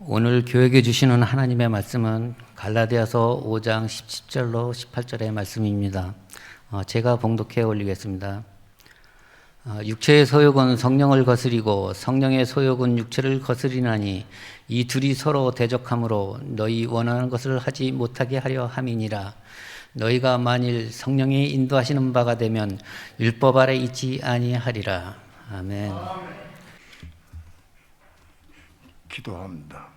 오늘 교회에 주시는 하나님의 말씀은 갈라디아서 5장 17절로 18절의 말씀입니다. 제가 봉독해 올리겠습니다. 육체의 소욕은 성령을 거스리고 성령의 소욕은 육체를 거스리나니 이 둘이 서로 대적하므로 너희 원하는 것을 하지 못하게 하려 함이니라. 너희가 만일 성령이 인도하시는 바가 되면 율법 아래 있지 아니하리라. 아멘. 기도합니다.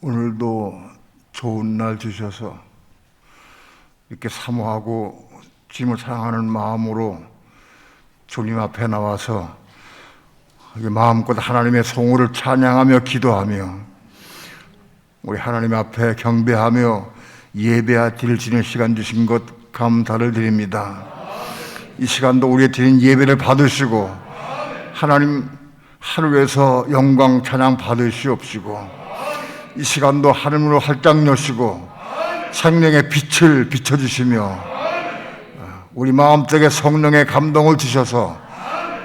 오늘도 좋은 날 주셔서 이렇게 사모하고 주님을 사랑하는 마음으로 주님 앞에 나와서 마음껏 하나님의 성호를 찬양하며 기도하며 우리 하나님 앞에 경배하며 예배하 드릴 시간 주신 것 감사를 드립니다. 이 시간도 우리의 드린 예배를 받으시고 하나님 하늘에서 영광 찬양 받으시옵시고 이 시간도 하늘으로 활짝 여시고 생명의 빛을 비춰주시며 우리 마음속에 성령의 감동을 주셔서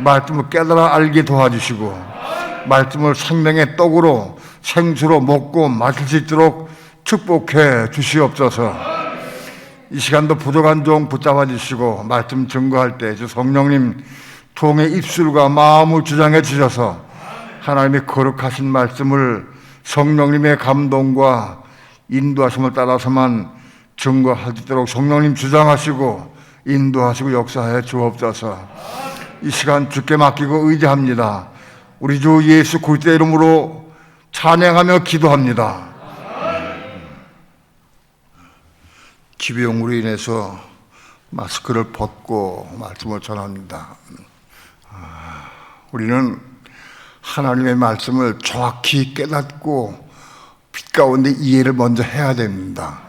말씀을 깨달아 알게 도와주시고 말씀을 생명의 떡으로 생수로 먹고 마실 수 있도록 축복해 주시옵소서. 이 시간도 부족한 종 붙잡아 주시고 말씀 증거할 때 주 성령님 통의 입술과 마음을 주장해 주셔서 하나님의 거룩하신 말씀을 성령님의 감동과 인도하심을 따라서만 증거할 수 있도록 성령님 주장하시고 인도하시고 역사해 주옵소서. 이 시간 주께 맡기고 의지합니다. 우리 주 예수 그리스도의 이름으로 찬양하며 기도합니다. 기병으로 인해서 마스크를 벗고 말씀을 전합니다. 우리는 하나님의 말씀을 정확히 깨닫고 빛 가운데 이해를 먼저 해야 됩니다.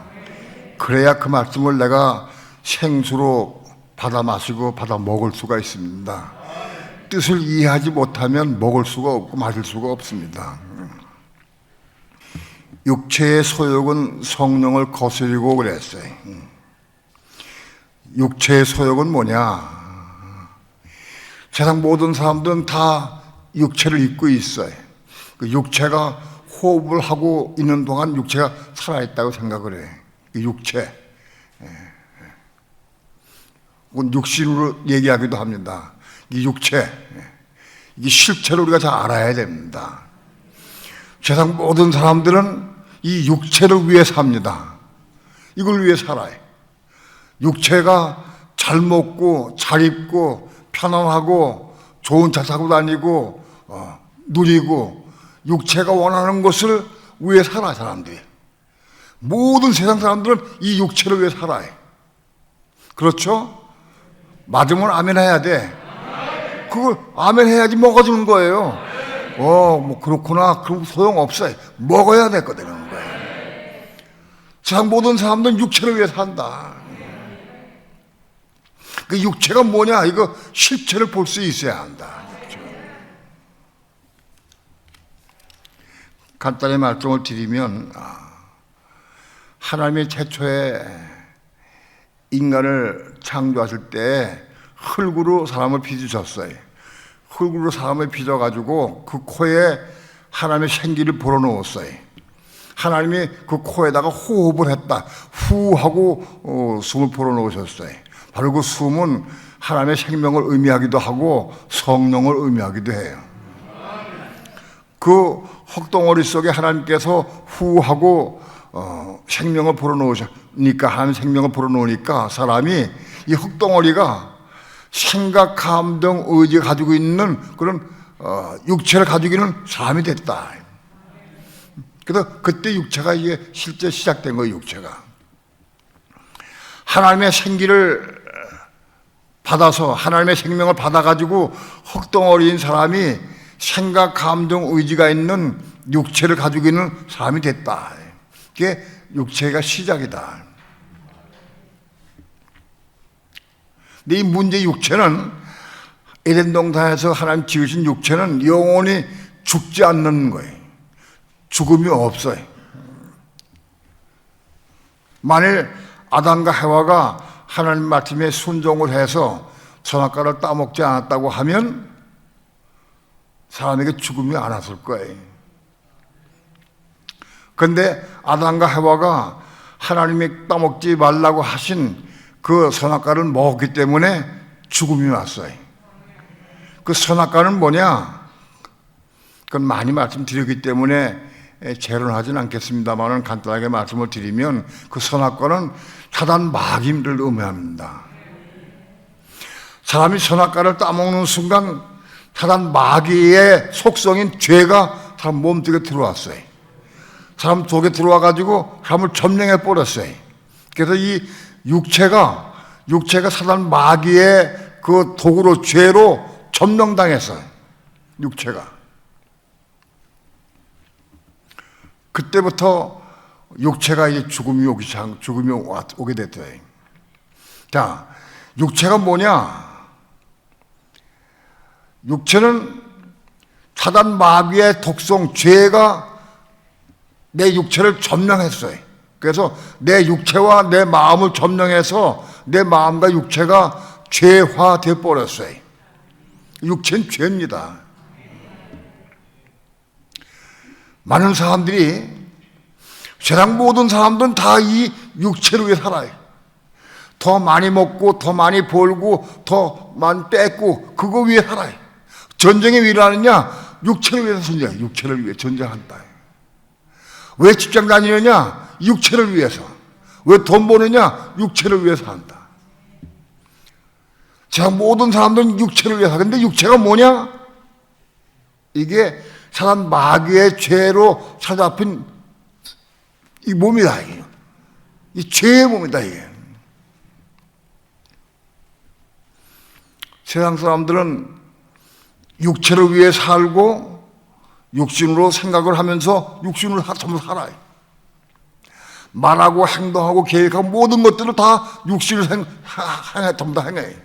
그래야 그 말씀을 내가 생수로 받아 마시고 받아 먹을 수가 있습니다. 뜻을 이해하지 못하면 먹을 수가 없고 마실 수가 없습니다. 육체의 소욕은 성령을 거스리고 그랬어요. 육체의 소욕은 뭐냐? 세상 모든 사람들은 다 육체를 입고 있어요. 그 육체가 호흡을 하고 있는 동안 육체가 살아있다고 생각을 해요. 육체. 육신으로 얘기하기도 합니다. 이 육체. 이게 실체로 우리가 잘 알아야 됩니다. 세상 모든 사람들은 이 육체를 위해 삽니다. 이걸 위해 살아요. 육체가 잘 먹고 잘 입고 편안하고 좋은 차 타고 다니고 누리고 육체가 원하는 것을 위해 살아 사람들이. 모든 세상 사람들은 이 육체를 위해 살아요. 그렇죠? 맞으면 아멘 해야 돼. 그걸 아멘 해야지 먹어주는 거예요. 뭐 그렇구나. 그럼 소용없어요. 먹어야 되거든요. 세상 모든 사람들은 육체를 위해 산다. 그 육체가 뭐냐? 이거 실체를 볼 수 있어야 한다. 간단히 말씀을 드리면 하나님이 최초에 인간을 창조하실 때 흙으로 사람을 빚으셨어요. 흙으로 사람을 빚어가지고 그 코에 하나님의 생기를 불어넣었어요. 하나님이 그 코에다가 호흡을 했다. 후 하고 숨을 불어넣으셨어요. 바로 그 숨은 하나님의 생명을 의미하기도 하고 성령을 의미하기도 해요. 그 흙덩어리 속에 하나님께서 후 하고 생명을 불어넣으니까 하나님 생명을 불어넣으니까 사람이 이 흙덩어리가 생각, 감정, 의지가 가지고 있는 그런 육체를 가지고 있는 사람이 됐다. 그래서 그때 육체가 이게 실제 시작된 거예요. 육체가 하나님의 생기를 받아서 하나님의 생명을 받아가지고 흙덩어리인 사람이 생각, 감정, 의지가 있는 육체를 가지고 있는 사람이 됐다. 이게 육체가 시작이다. 근데 이 문제 육체는 에덴 동산에서 하나님 지으신 육체는 영원히 죽지 않는 거예요. 죽음이 없어요. 만일 아담과 해와가 하나님 말씀에 순종을 해서 선악과를 따먹지 않았다고 하면 사람에게 죽음이 안 왔을 거예요. 그런데 아담과 해와가 하나님이 따먹지 말라고 하신 그 선악과를 먹었기 때문에 죽음이 왔어요. 그 선악과는 뭐냐? 그건 많이 말씀드렸기 때문에 재론하지는 않겠습니다만 간단하게 말씀을 드리면 그 선악과는 사단 마귀를 의미합니다. 사람이 선악과를 따먹는 순간 사단 마귀의 속성인 죄가 사람 몸속에 들어왔어요. 사람 속에 들어와가지고 사람을 점령해 버렸어요. 그래서 이 육체가 사단 마귀의 그 도구로 죄로 점령당했어요. 육체가. 그때부터 육체가 이제 죽음이 오게 됐어요. 자, 육체가 뭐냐? 육체는 사단 마귀의 독성, 죄가 내 육체를 점령했어요. 그래서 내 육체와 내 마음을 점령해서 내 마음과 육체가 죄화되어 버렸어요. 육체는 죄입니다. 많은 사람들이, 세상 모든 사람들은 다 이 육체를 위해 살아요. 더 많이 먹고 더 많이 벌고 더 많이 뺏고 그거 위해 살아요. 전쟁이 왜 일어나느냐? 육체를 위해서 전쟁해. 육체를 위해 전쟁한다. 왜 직장 다니느냐? 육체를 위해서. 왜 돈 버느냐? 육체를 위해서 한다. 자, 모든 사람들은 육체를 위해서 하는데 육체가 뭐냐? 이게 사단 마귀의 죄로 사로잡힌 이 몸이다. 이게. 이 죄의 몸이다. 이게. 세상 사람들은 육체를 위해 살고 육신으로 생각을 하면서 육신으로 전부 살아요. 말하고 행동하고 계획하고 모든 것들을 다 육신을 전부 다 행해요.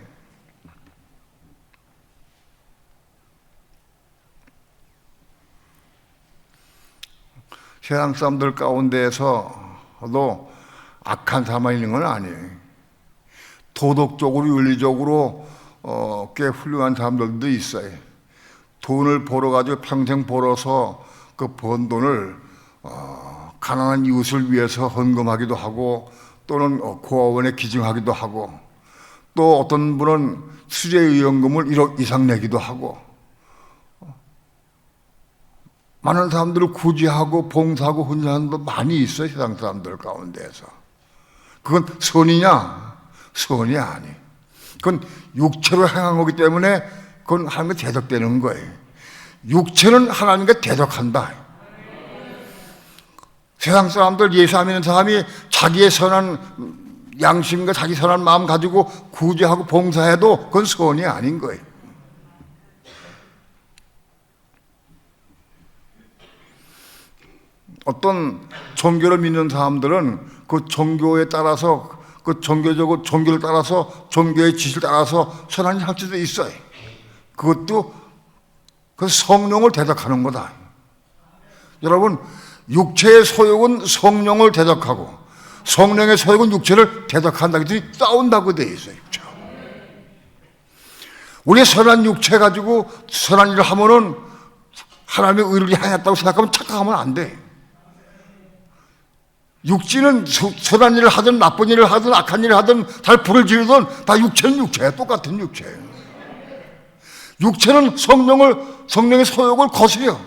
세상 사람들 가운데에서도 악한 사람이 있는 건 아니에요. 도덕적으로 윤리적으로 꽤 훌륭한 사람들도 있어요. 돈을 벌어가지고 평생 벌어서 그 번 돈을 가난한 이웃을 위해서 헌금하기도 하고 또는 고아원에 기증하기도 하고 또 어떤 분은 수재의원금을 1억 이상 내기도 하고 많은 사람들을 구제하고 봉사하고 헌신하는 분 많이 있어요. 세상 사람들 가운데에서. 그건 선이냐? 선이 아니에요. 그건 육체로 행한 거기 때문에 그건 하나님께 대적되는 거예요. 육체는 하나님께 대적한다. 세상 사람들, 예수 안 믿는 사람이 자기의 선한 양심과 자기 선한 마음 가지고 구제하고 봉사해도 그건 선이 아닌 거예요. 어떤 종교를 믿는 사람들은 그 종교에 따라서 그 종교를 따라서 종교의 지시를 따라서 선한 일 할 수도 있어요. 그것도 그 성령을 대적하는 거다. 여러분, 육체의 소욕은 성령을 대적하고 성령의 소욕은 육체를 대적한다. 그랬더니 싸운다고 되어 있어요. 우리 선한 육체 가지고 선한 일을 하면은 하나님의 의를 향했다고 생각하면 착각하면 안 돼. 육지는 선한 일을 하든 나쁜 일을 하든 악한 일을 하든 잘 불을 지르든 다 육체는 육체야. 똑같은 육체예요. 육체는 성령의 소욕을 거스려.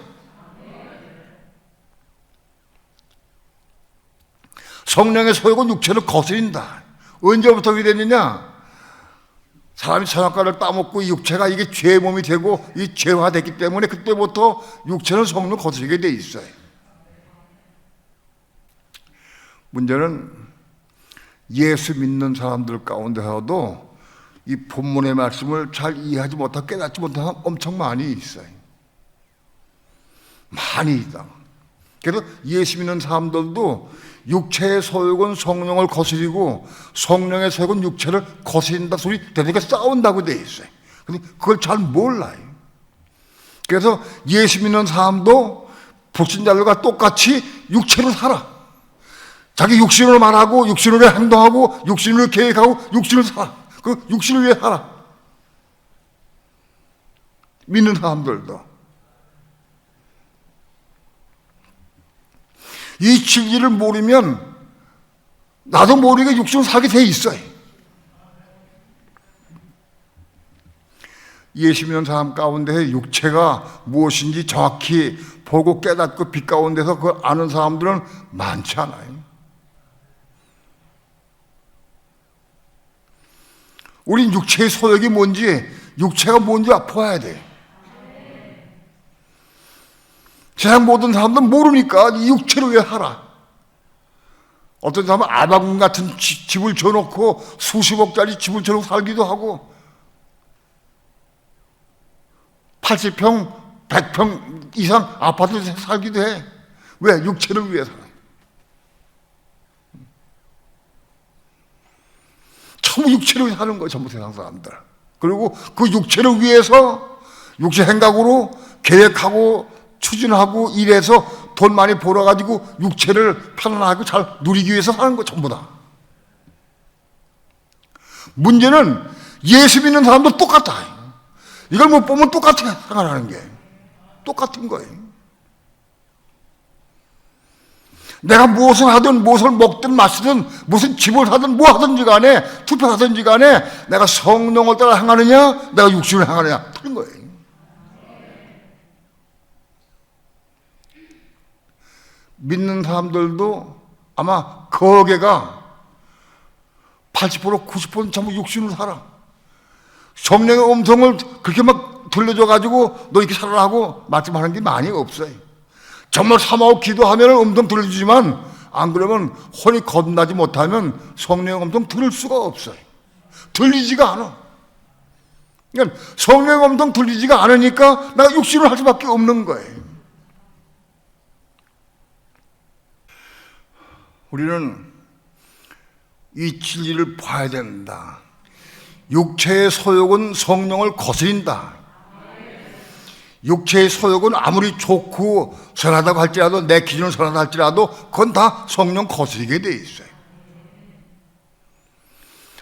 성령의 소욕은 육체를 거스린다. 언제부터 그렇게 됐느냐? 사람이 선악과를 따먹고 이 육체가 이게 죄의 몸이 되고 이 죄화됐기 때문에 그때부터 육체는 성령을 거스리게 돼 있어요. 문제는 예수 믿는 사람들 가운데서도 이 본문의 말씀을 잘 이해하지 못하고 깨닫지 못하는 사람 엄청 많이 있어요. 많이 있다. 그래서 예수 믿는 사람들도 육체의 소욕은 성령을 거스리고 성령의 소욕은 육체를 거스린다 소리 되니까 싸운다고 돼 있어요. 근데 그걸 잘 몰라요. 그래서 예수 믿는 사람도 불신자들과 똑같이 육체로 살아. 자기 육신으로 말하고 육신으로 행동하고 육신으로 계획하고 육신으로 살아. 그 육신을 위해 살아. 믿는 사람들도. 이 진리를 모르면 나도 모르게 육신을 살게 돼 있어요. 예수 믿는 사람 가운데 육체가 무엇인지 정확히 보고 깨닫고 빛 가운데서 그걸 아는 사람들은 많지 않아요. 우린 육체의 소욕이 뭔지, 육체가 뭔지 봐야 돼. 세상 모든 사람들은 모르니까 이 육체를 왜 살아? 어떤 사람은 아방궁 같은 집을 줘놓고 수십억짜리 집을 줘놓고 살기도 하고 80평, 100평 이상 아파트에서 살기도 해. 왜? 육체를 위해 살아. 전부 육체를 위해 사는 거예요, 전부 세상 사람들. 그리고 그 육체를 위해서 육체 행각으로 계획하고 추진하고 일해서 돈 많이 벌어가지고 육체를 편안하고 잘 누리기 위해서 사는 거 전부 다. 문제는 예수 믿는 사람도 똑같아. 이걸 못 보면 똑같아, 생활하는 게. 똑같은 거예요. 내가 무엇을 하든 무엇을 먹든 마시든 무슨 집을 하든 뭐 하든지 간에 투표하든지 간에 내가 성령을 따라 행하느냐 내가 육신을 행하느냐 틀린 거예요. 믿는 사람들도 아마 거개가 80% 90% 전부 육신으로 살아. 성령의 음성을 그렇게 막 들려줘가지고 너 이렇게 살아라 하고 말씀하는 게 많이 없어요. 정말 사모하고 기도하면 음성 들려주지만 안 그러면 혼이 거듭나지 못하면 성령의 음성 들을 수가 없어요. 들리지가 않아. 그러니까 성령의 음성 들리지가 않으니까 내가 육신을 할 수밖에 없는 거예요. 우리는 이 진리를 봐야 된다. 육체의 소욕은 성령을 거스린다. 육체의 소욕은 아무리 좋고 선하다고 할지라도 내 기준으로 선하다 할지라도 그건 다 성령 거스리게 돼 있어요.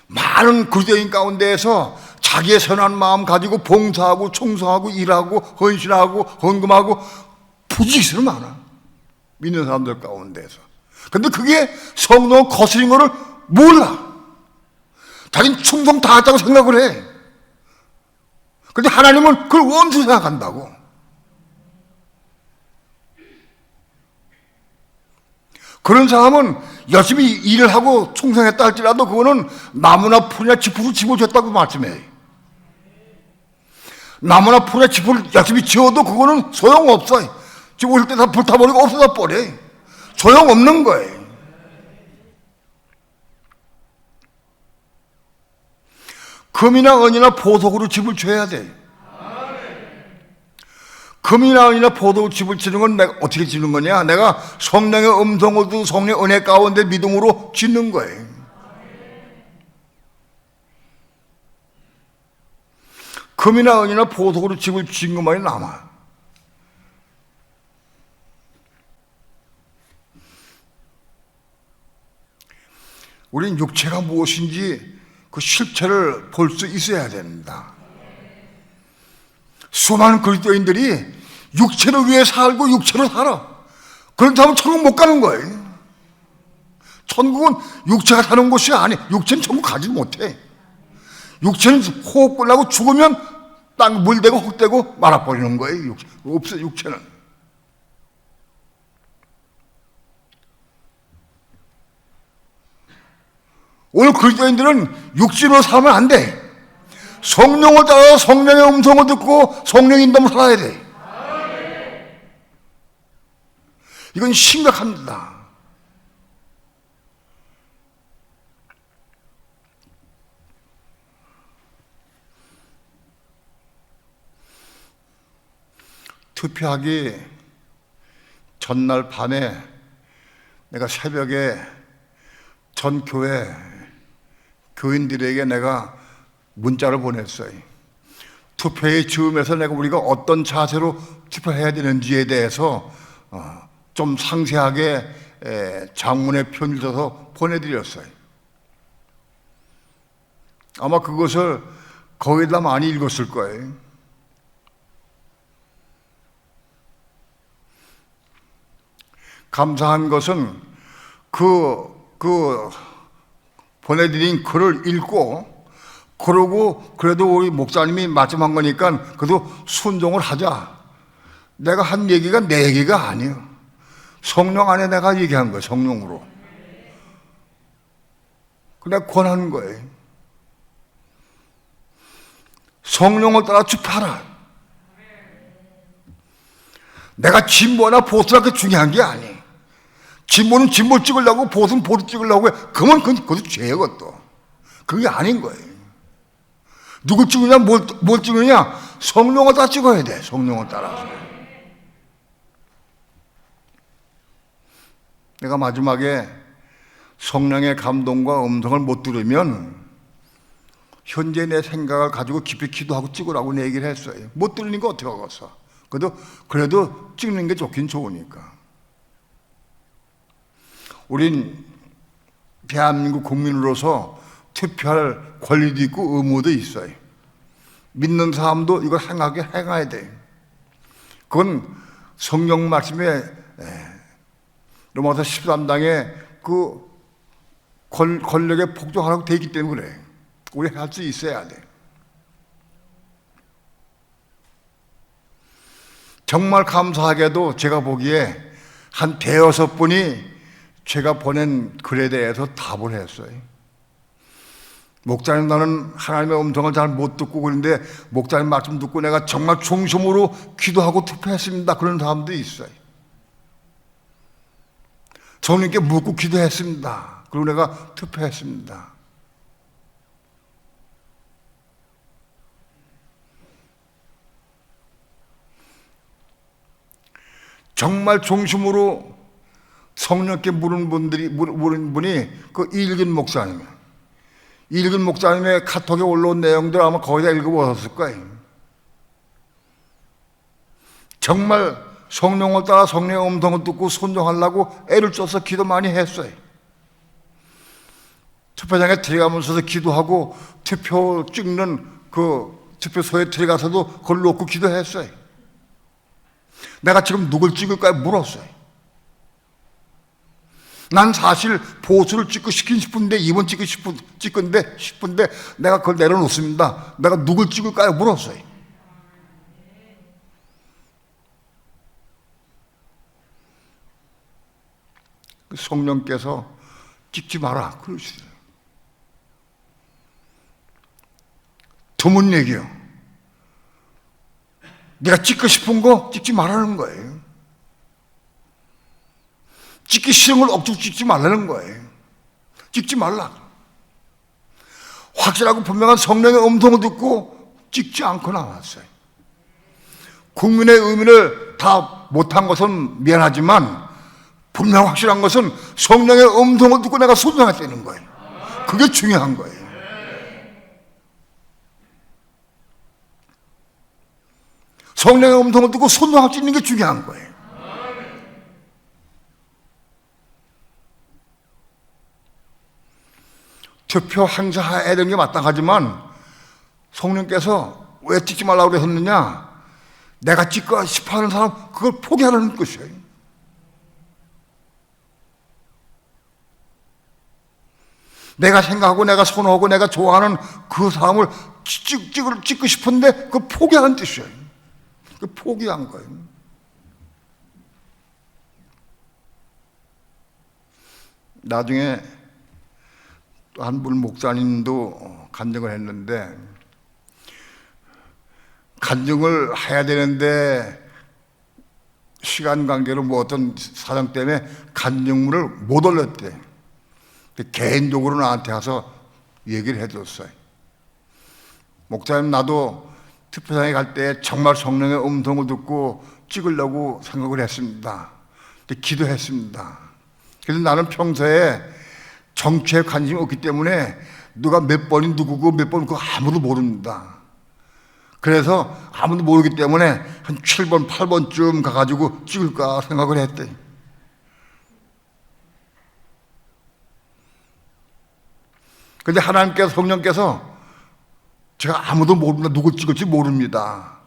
많은 그리스도인 가운데에서 자기의 선한 마음 가지고 봉사하고 충성하고 일하고 헌신하고 헌금하고 부지기수는 많아. 믿는 사람들 가운데서. 근데 그게 성령 거스린 거를 몰라. 자기는 충성 다 했다고 생각을 해. 그런데 하나님은 그걸 원수 생각한다고. 그런 사람은 열심히 일을 하고 충성했다 할지라도 그거는 나무나 풀이나 짚으로 집어줬다고 말씀해. 나무나 풀이나 짚을 열심히 지어도 그거는 소용없어요. 지금 오실 때 다 불타버리고 없어져 버려. 소용없는 거예요. 금이나 은이나 보석으로 집을 줘야 돼. 금이나 은이나 보석으로 집을 짓는 건 내가 어떻게 짓는 거냐? 내가 성령의 음성을 듣고 성령의 은혜 가운데 믿음으로 짓는 거예요. 금이나 은이나 보석으로 집을 짓는 것만이 남아. 우리는 육체가 무엇인지 그 실체를 볼 수 있어야 됩니다. 수많은 그리스도인들이 육체를 위해 살고 육체로 살아. 그런 사람은 천국 못 가는 거예요. 천국은 육체가 사는 곳이 아니에요. 육체는 천국 가지 못해. 육체는 호흡 끝나고 죽으면 땅 물대고 흙대고 말아버리는 거예요. 없어 육체는. 오늘 그리스도인들은 육신으로 살면 안 돼. 성령을 따라 성령의 음성을 듣고 성령의 인도를 살아야 돼. 이건 심각합니다. 투표하기 전날 밤에 내가 새벽에 전 교회 교인들에게 내가 문자를 보냈어요. 투표의 즈음에서 내가 우리가 어떤 자세로 투표해야 되는지에 대해서 좀 상세하게 장문의 편지를 써서 보내드렸어요. 아마 그것을 거의 다 많이 읽었을 거예요. 감사한 것은 그 보내드린 글을 읽고, 그러고 그래도 우리 목사님이 말씀한 거니까 그래도 순종을 하자. 내가 한 얘기가 내 얘기가 아니에요. 성령 안에 내가 얘기한 거예요. 성령으로. 내가 권하는 거예요. 성령을 따라 춥하라. 내가 진보나 보수나 그게 중요한 게 아니에요. 진보는 진보 찍으려고, 보수는 보수 찍으려고 해. 그러면 그것도 죄예요, 그것도. 그게 아닌 거예요. 누구 찍느냐, 뭘 찍느냐? 성령을 따라 찍어야 돼, 성령을 따라서. 내가 마지막에 성령의 감동과 음성을 못 들으면 현재 내 생각을 가지고 깊이 기도하고 찍으라고 내 얘기를 했어요. 못 들으니까 어떻게 하겠어. 그래도 찍는 게 좋긴 좋으니까. 우린 대한민국 국민으로서 투표할 권리도 있고 의무도 있어요. 믿는 사람도 이걸 행해야 돼요. 그건 성경 말씀에 로마서 13장에 그 권력에 복종하라고 되어 있기 때문에 그래. 우리 할 수 있어야 돼. 정말 감사하게도 제가 보기에 한 대여섯 분이 제가 보낸 글에 대해서 답을 했어요. 목사님, 나는 하나님의 음성을 잘 못 듣고 그런데 목사님 말씀 듣고 내가 정말 중심으로 기도하고 투표했습니다. 그런 사람도 있어요. 성령님께 묻고 기도했습니다. 그리고 내가 투표했습니다. 정말 중심으로 성령께 물은 분이 그 이일근 목사님이에요. 이일근 목사님의 카톡에 올라온 내용들 아마 거의 다 읽어보셨을 거예요. 정말 성령을 따라 성령의 음성을 듣고 순종하려고 애를 써서 기도 많이 했어요. 투표장에 들어가면서도 기도하고 투표 찍는 그 투표소에 들어가서도 그걸 놓고 기도했어요. 내가 지금 누굴 찍을까 물었어요. 난 사실 보수를 찍고 싶은데 2번 찍고 싶은데 내가 그걸 내려놓습니다. 내가 누굴 찍을까요? 물었어요. 성령께서 찍지 마라 그러시더라고요. 드문 얘기요. 내가 찍고 싶은 거 찍지 말라는 거예요. 찍기 싫은 걸 억지로 찍지 말라는 거예요. 찍지 말라. 확실하고 분명한 성령의 음성을 듣고 찍지 않고 나왔어요. 국민의 의미를 다 못한 것은 미안하지만 분명 확실한 것은 성령의 음성을 듣고 내가 순종했다는 거예요. 그게 중요한 거예요. 성령의 음성을 듣고 순종할 수 있는 게 중요한 거예요. 투표 행사해야 되는 게 마땅하지만 성령께서 왜 찍지 말라고 그러셨느냐? 내가 찍고 싶어 하는 사람 그걸 포기하라는 것이에요. 내가 생각하고 내가 선호하고 내가 좋아하는 그 사람을 찍고 싶은데 그걸 포기하는 뜻이에요. 그 포기한 거예요. 나중에 또 한 분 목사님도 간증을 했는데, 간증을 해야 되는데 시간 관계로 뭐 어떤 사정 때문에 간증문을 못 올렸대. 개인적으로 나한테 와서 얘기를 해줬어요. 목사님, 나도 투표장에 갈 때 정말 성령의 음성을 듣고 찍으려고 생각을 했습니다. 기도했습니다. 그래서 나는 평소에 정치에 관심이 없기 때문에 누가 몇 번이 누구고 몇 번 그거 아무도 모릅니다. 그래서 아무도 모르기 때문에 한 7번, 8번쯤 가가지고 찍을까 생각을 했대. 근데 하나님께서, 성령께서 제가 아무도 모릅니다. 누굴 찍을지 모릅니다.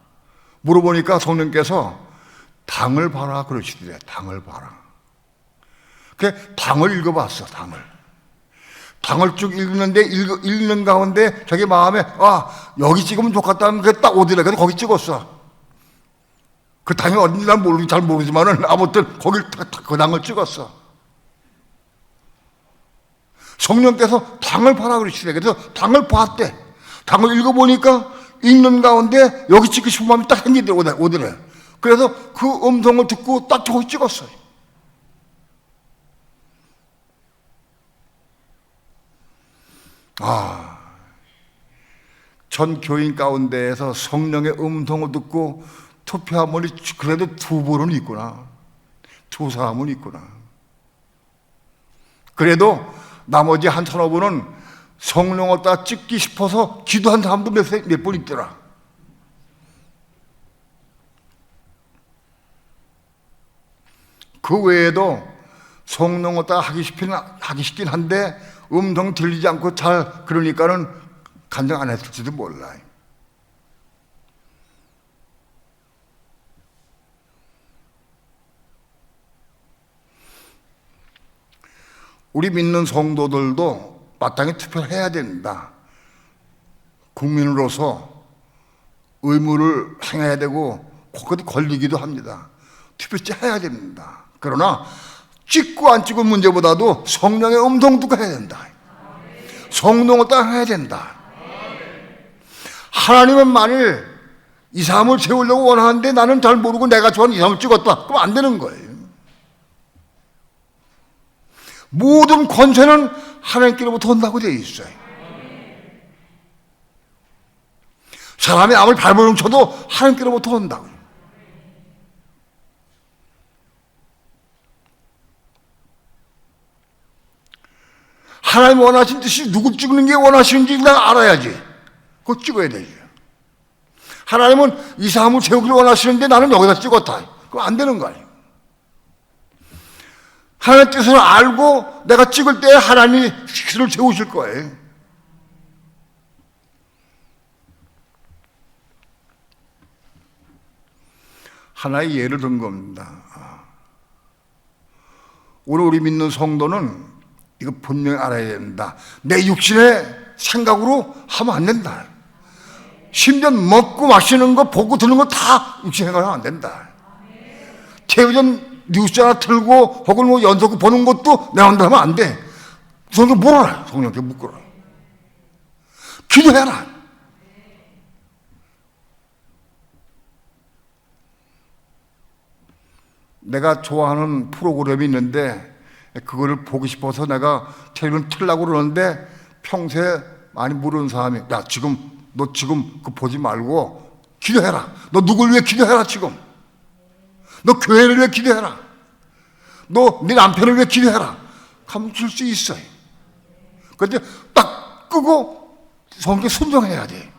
물어보니까 성령께서 당을 봐라 그러시더래요. 당을 봐라. 그 당을 읽어봤어, 당을. 당을 쭉 읽는데, 읽는 가운데 자기 마음에, 아, 여기 찍으면 좋겠다 하면 그게 딱 오더래. 그래서 거기 찍었어. 그 당이 어딘지 난 잘 모르지만은 아무튼 거기 그 당을 찍었어. 성령께서 당을 봐라 그러시대. 그래서 당을 봤대. 당을 읽어보니까 읽는 가운데 여기 찍고 싶은 마음이 딱 생기더래, 오더래. 그래서 그 음성을 듣고 딱 저기 찍었어요. 아, 전 교인 가운데에서 성령의 음성을 듣고 투표한 분이 그래도 두 분은 있구나. 두 사람은 있구나. 그래도 나머지 한 서너 분은 성령을 따라 찍기 싶어서 기도한 사람도 몇 분 있더라. 그 외에도 성령을 따라 하기 싶긴 한데 음성 들리지 않고 잘 그러니까는 간증 안 했을지도 몰라요. 우리 믿는 성도들도 마땅히 투표를 해야 된다. 국민으로서 의무를 행해야 되고 그것도 걸리기도 합니다. 투표지 해야 됩니다. 그러나 찍고 안 찍은 문제보다도 성령의 음성 듣고 해야 된다. 성령을 따라 해야 된다. 하나님은 만일 이 사람을 세우려고 원하는데 나는 잘 모르고 내가 좋아하는 이 사람을 찍었다. 그럼 안 되는 거예요. 모든 권세는 하나님께로부터 온다고 되어 있어요. 사람이 아무리 발버둥 쳐도 하나님께로부터 온다고요. 하나님 원하신 뜻이 누구 찍는 게 원하시는지 내가 알아야지. 그거 찍어야 되죠. 하나님은 이 사람을 세우기를 원하시는데 나는 여기다 찍었다. 그럼 안 되는 거 아니에요. 하나님의 뜻을 알고 내가 찍을 때 하나님이 그를 세우실 거예요. 하나의 예를 든 겁니다. 오늘 우리 믿는 성도는 이거 분명히 알아야 된다. 내 육신의 생각으로 하면 안 된다. 심지어 먹고 마시는 거 보고 듣는 거 다 육신 생각하면 안 된다. 텔레비전 뉴스 하나 틀고 혹은 뭐 연속 보는 것도 내 마음대로 하면 안 돼. 성령 물어라. 성령께 묻거라. 기도해라. 내가 좋아하는 프로그램이 있는데 그거를 보고 싶어서 내가 텔레비전 틀려고 그러는데 평소에 많이 물은 사람이 야 너 지금 그거 보지 말고 기도해라. 너 누굴 위해 기도해라 지금. 너 교회를 위해 기도해라. 너 네 남편을 위해 기도해라. 하면 줄 수 있어요. 그런데 딱 끄고 성경에 순종해야 돼.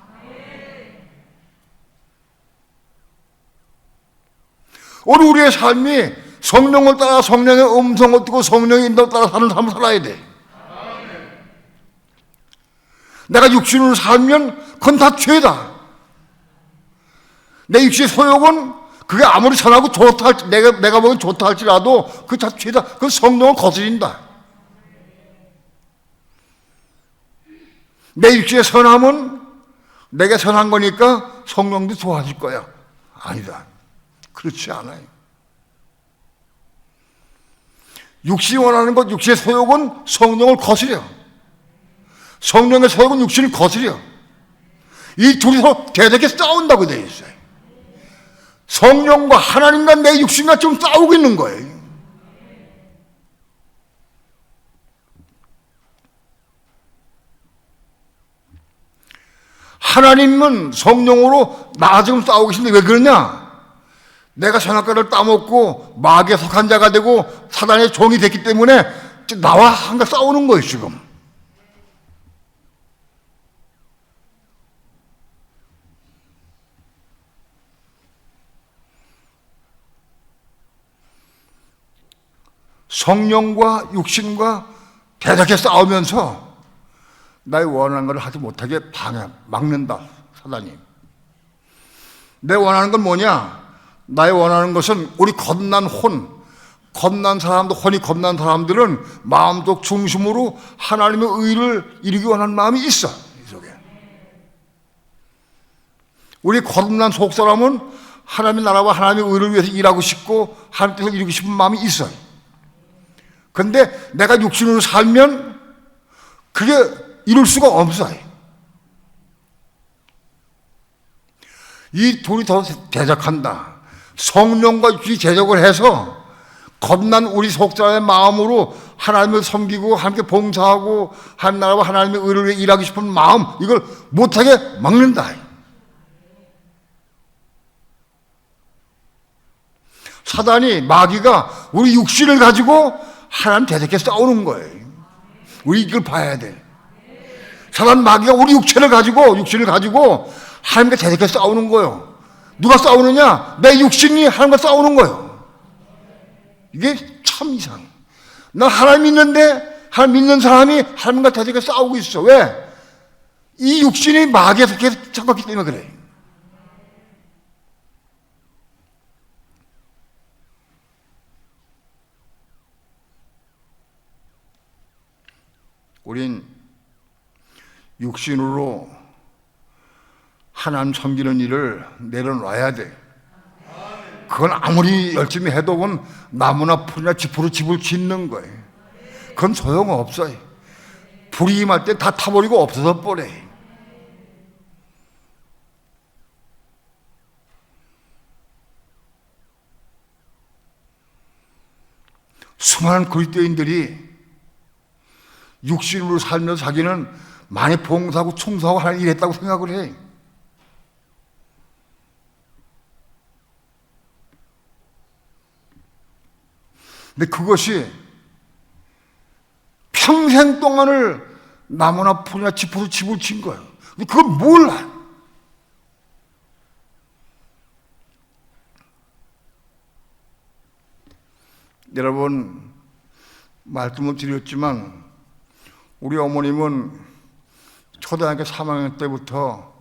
오늘 우리의 삶이 성령을 따라 성령의 음성을 듣고 성령의 인도를 따라 사는 삶을 살아야 돼. 내가 육신으로 살면 그건 다 죄다. 내 육신의 소욕은 그게 아무리 선하고 좋다 할지 내가 보기엔 좋다 할지라도 그게 다 죄다. 그건 성령을 거스린다. 내 육신의 선함은 내게 선한 거니까 성령도 좋아질 거야. 아니다. 그렇지 않아요. 육신이 원하는 것, 육신의 소욕은 성령을 거스려. 성령의 소욕은 육신을 거스려. 이 둘이서 대대게 싸운다고 되어 있어요. 성령과 하나님과 내 육신과 지금 싸우고 있는 거예요. 하나님은 성령으로 나 지금 싸우고 계신데 왜 그러냐? 내가 선악과를 따먹고 마귀에 속한 자가 되고 사단의 종이 됐기 때문에 나와 한가 싸우는 거예요 지금. 성령과 육신과 대적해 싸우면서 나의 원하는 것을 하지 못하게 막는다 사단이. 내 원하는 건 뭐냐? 나의 원하는 것은 우리 거듭난 혼, 겁난 사람도, 혼이 겁난 사람들은 마음속 중심으로 하나님의 의를 이루기 원하는 마음이 있어. 이 속에. 우리 거듭난 속 사람은 하나님의 나라와 하나님의 의를 위해서 일하고 싶고 하나님 뜻을 이루고 싶은 마음이 있어요. 그런데 내가 육신으로 살면 그게 이룰 수가 없어요. 이 둘이 더 대적한다. 성령과 육신이 대적을 해서 겁난 우리 속사람의 마음으로 하나님을 섬기고 함께 봉사하고 하나님 나라와 하나님의 의를 위해 일하고 싶은 마음, 이걸 못하게 막는다. 사단이, 마귀가 우리 육신을 가지고 하나님 대적해 싸우는 거예요. 우리 이걸 봐야 돼. 사단, 마귀가 우리 육신을 가지고 하나님과 대적해 싸우는 거예요. 누가 싸우느냐? 내 육신이 하나님과 싸우는 거예요. 이게 참 이상해. 나 하나님 믿는데 하나님 믿는 사람이 하나님과 대적해 싸우고 있어. 왜? 이 육신이 마귀에서 계속 잡았기 때문에 그래. 우린 육신으로 하나님 섬기는 일을 내려놔야 돼. 그건 아무리 열심히 해도 그건 나무나 풀이나 짚으로 집을 짓는 거예요. 그건 소용없어요. 불이 임할 때 다 타버리고 없어져 버려. 수많은 그리스도인들이 육신으로 살면서 자기는 많이 봉사하고 충성하고 하나님 일했다고 생각을 해. 근데 그것이 평생 동안을 나무나 풀이나 짚으로 집을 진 거예요. 근데 그걸 몰라. 여러분, 말씀을 드렸지만 우리 어머님은 초등학교 3학년 때부터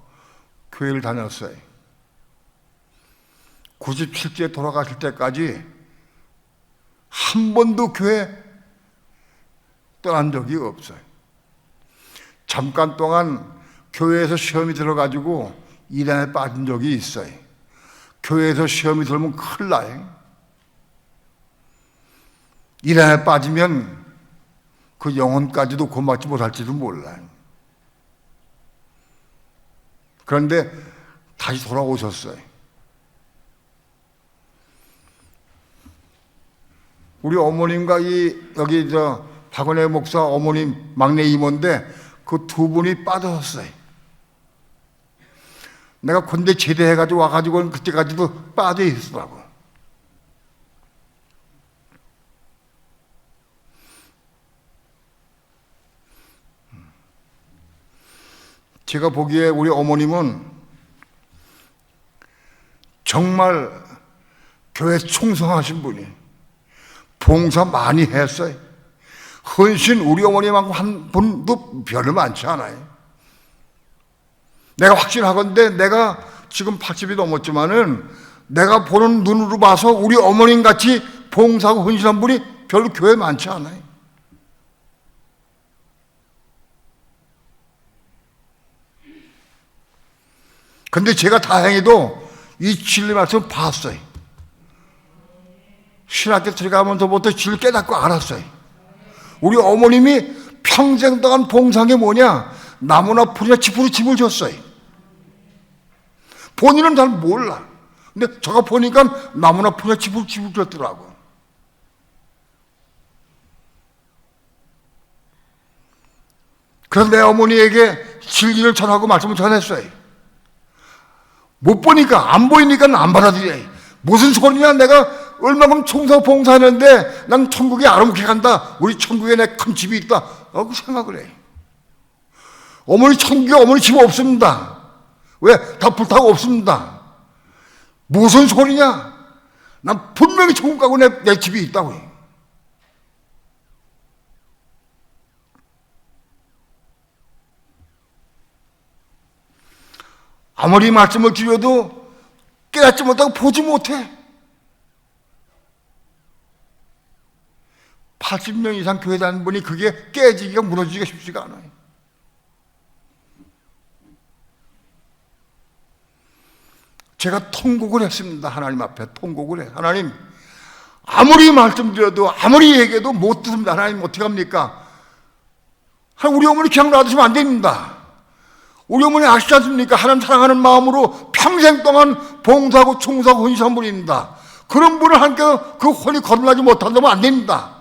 교회를 다녔어요. 97세에 돌아가실 때까지 한 번도 교회 떠난 적이 없어요. 잠깐 동안 교회에서 시험이 들어가지고 이단에 빠진 적이 있어요. 교회에서 시험이 들면 큰일 나요. 이단에 빠지면 그 영혼까지도 구원받지 못할지도 몰라요. 그런데 다시 돌아오셨어요. 우리 어머님과 여기 박은혜 목사 어머님 막내 이모인데 그 두 분이 빠졌어요. 내가 군대 제대해가지고 와가지고 그때까지도 빠져 있으라고. 제가 보기에 우리 어머님은 정말 교회 충성하신 분이, 봉사 많이 했어요. 헌신 우리 어머님하고 한 분도 별로 많지 않아요. 내가 확신하건대 내가 지금 80이 넘었지만은 내가 보는 눈으로 봐서 우리 어머님 같이 봉사하고 헌신한 분이 별로 교회에 많지 않아요. 근데 제가 다행히도 이 진리 말씀을 봤어요. 신학교 들어가면서부터 진리를 깨닫고 알았어요. 우리 어머님이 평생 동안 봉사한 게 뭐냐? 나무나 풀이나 짚으로 집을 줬어요. 본인은 잘 몰라. 근데 제가 보니까 나무나 풀이나 짚으로 집을 줬더라고. 그래서 내 어머니에게 진리를 전하고 말씀을 전했어요. 못 보니까, 안 보이니까 안 받아들여. 무슨 소리냐? 내가 얼마큼 총사 봉사하는데 난 천국에 아름답게 간다. 우리 천국에 내 큰 집이 있다. 그 생각을 해. 어머니 천국에 어머니 집 없습니다. 왜? 다 불타고 없습니다. 무슨 소리냐? 난 분명히 천국 가고 내 집이 있다고 해. 아무리 말씀을 드려도 깨닫지 못하고 보지 못해. 80명 이상 교회 다니는 분이 그게 깨지기가 무너지기가 쉽지가 않아요. 제가 통곡을 했습니다. 하나님 앞에 통곡을 해. 하나님, 아무리 말씀드려도 아무리 얘기해도 못 듣습니다. 하나님 어떻게 합니까? 우리 어머니 그냥 놔두시면 안 됩니다. 우리 어머니 아시지 않습니까? 하나님 사랑하는 마음으로 평생 동안 봉사하고 충성하고 헌신한 분입니다. 그런 분을 하나님께서 그 혼이 거듭나지 못한다면 안 됩니다.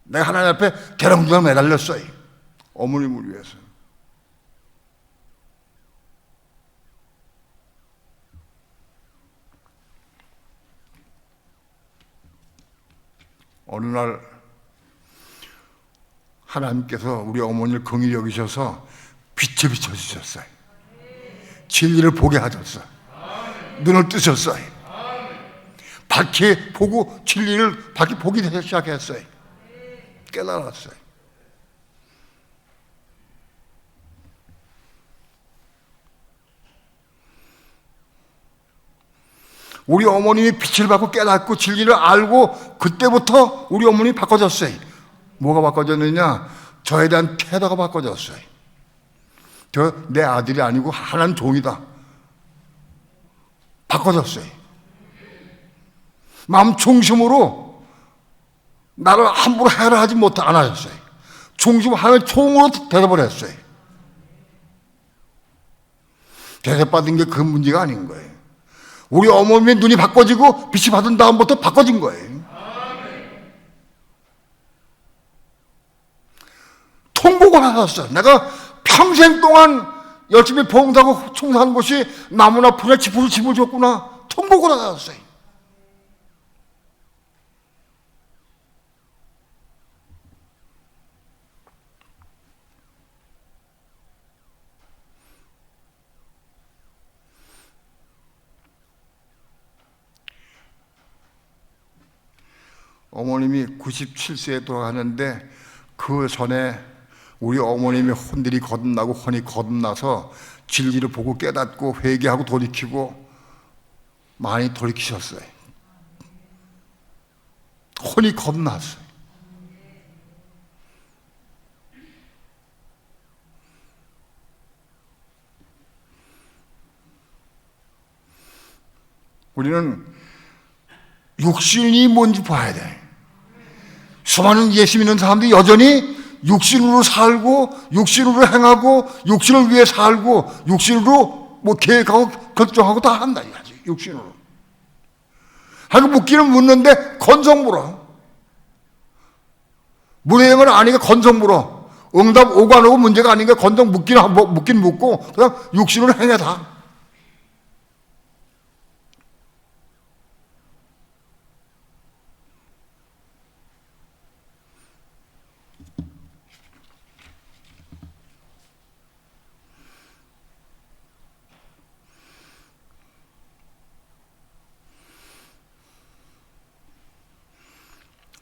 내가 하나님 앞에 대롱대롱 매달렸어요. 어머님을 위해서. 어느 날 하나님께서 우리 어머니를 긍휼히 여기셔서 빛을 비춰주셨어요. 진리를 보게 하셨어요. 눈을 뜨셨어요. 밝게 보고 진리를 밝게 보기 시작했어요. 깨달았어요. 우리 어머님이 빛을 받고 깨닫고 진리를 알고 그때부터 우리 어머님이 바꿔졌어요. 뭐가 바꿔졌느냐? 저에 대한 태도가 바꿔졌어요. 저 내 아들이 아니고 하나님 종이다. 바꿔졌어요. 마음 중심으로 나를 함부로 해라 하지 않았어요. 중심으로 하나님의 종으로 대접을 대접받은 게 그 문제가 아닌 거예요. 우리 어머니의 눈이 바꿔지고 빛이 받은 다음부터 바꿔진 거예요. 통곡을 하셨어요. 내가 평생 동안 열심히 봉사하고 충성한 것이 나무나 풀에 짚을 줬구나. 통곡을 하셨어요. 어머님이 97세에 돌아가는데 그 전에 우리 어머님의 혼들이 거듭나고 혼이 거듭나서 진리를 보고 깨닫고 회개하고 돌이키고 많이 돌이키셨어요. 혼이 거듭났어요. 우리는 육신이 뭔지 봐야 돼. 수많은 예수 믿는 사람들이 여전히 육신으로 살고 육신으로 행하고 육신을 위해 살고 육신으로 뭐 계획하고 결정하고 다 한다 이거지. 육신으로. 하고 묻기는 묻는데 건성 물어. 문의 행을 아니까 건성 물어. 응답 오고 안 오고 문제가 아닌가 건성 묻긴 묻고 그냥 육신으로 행해 다.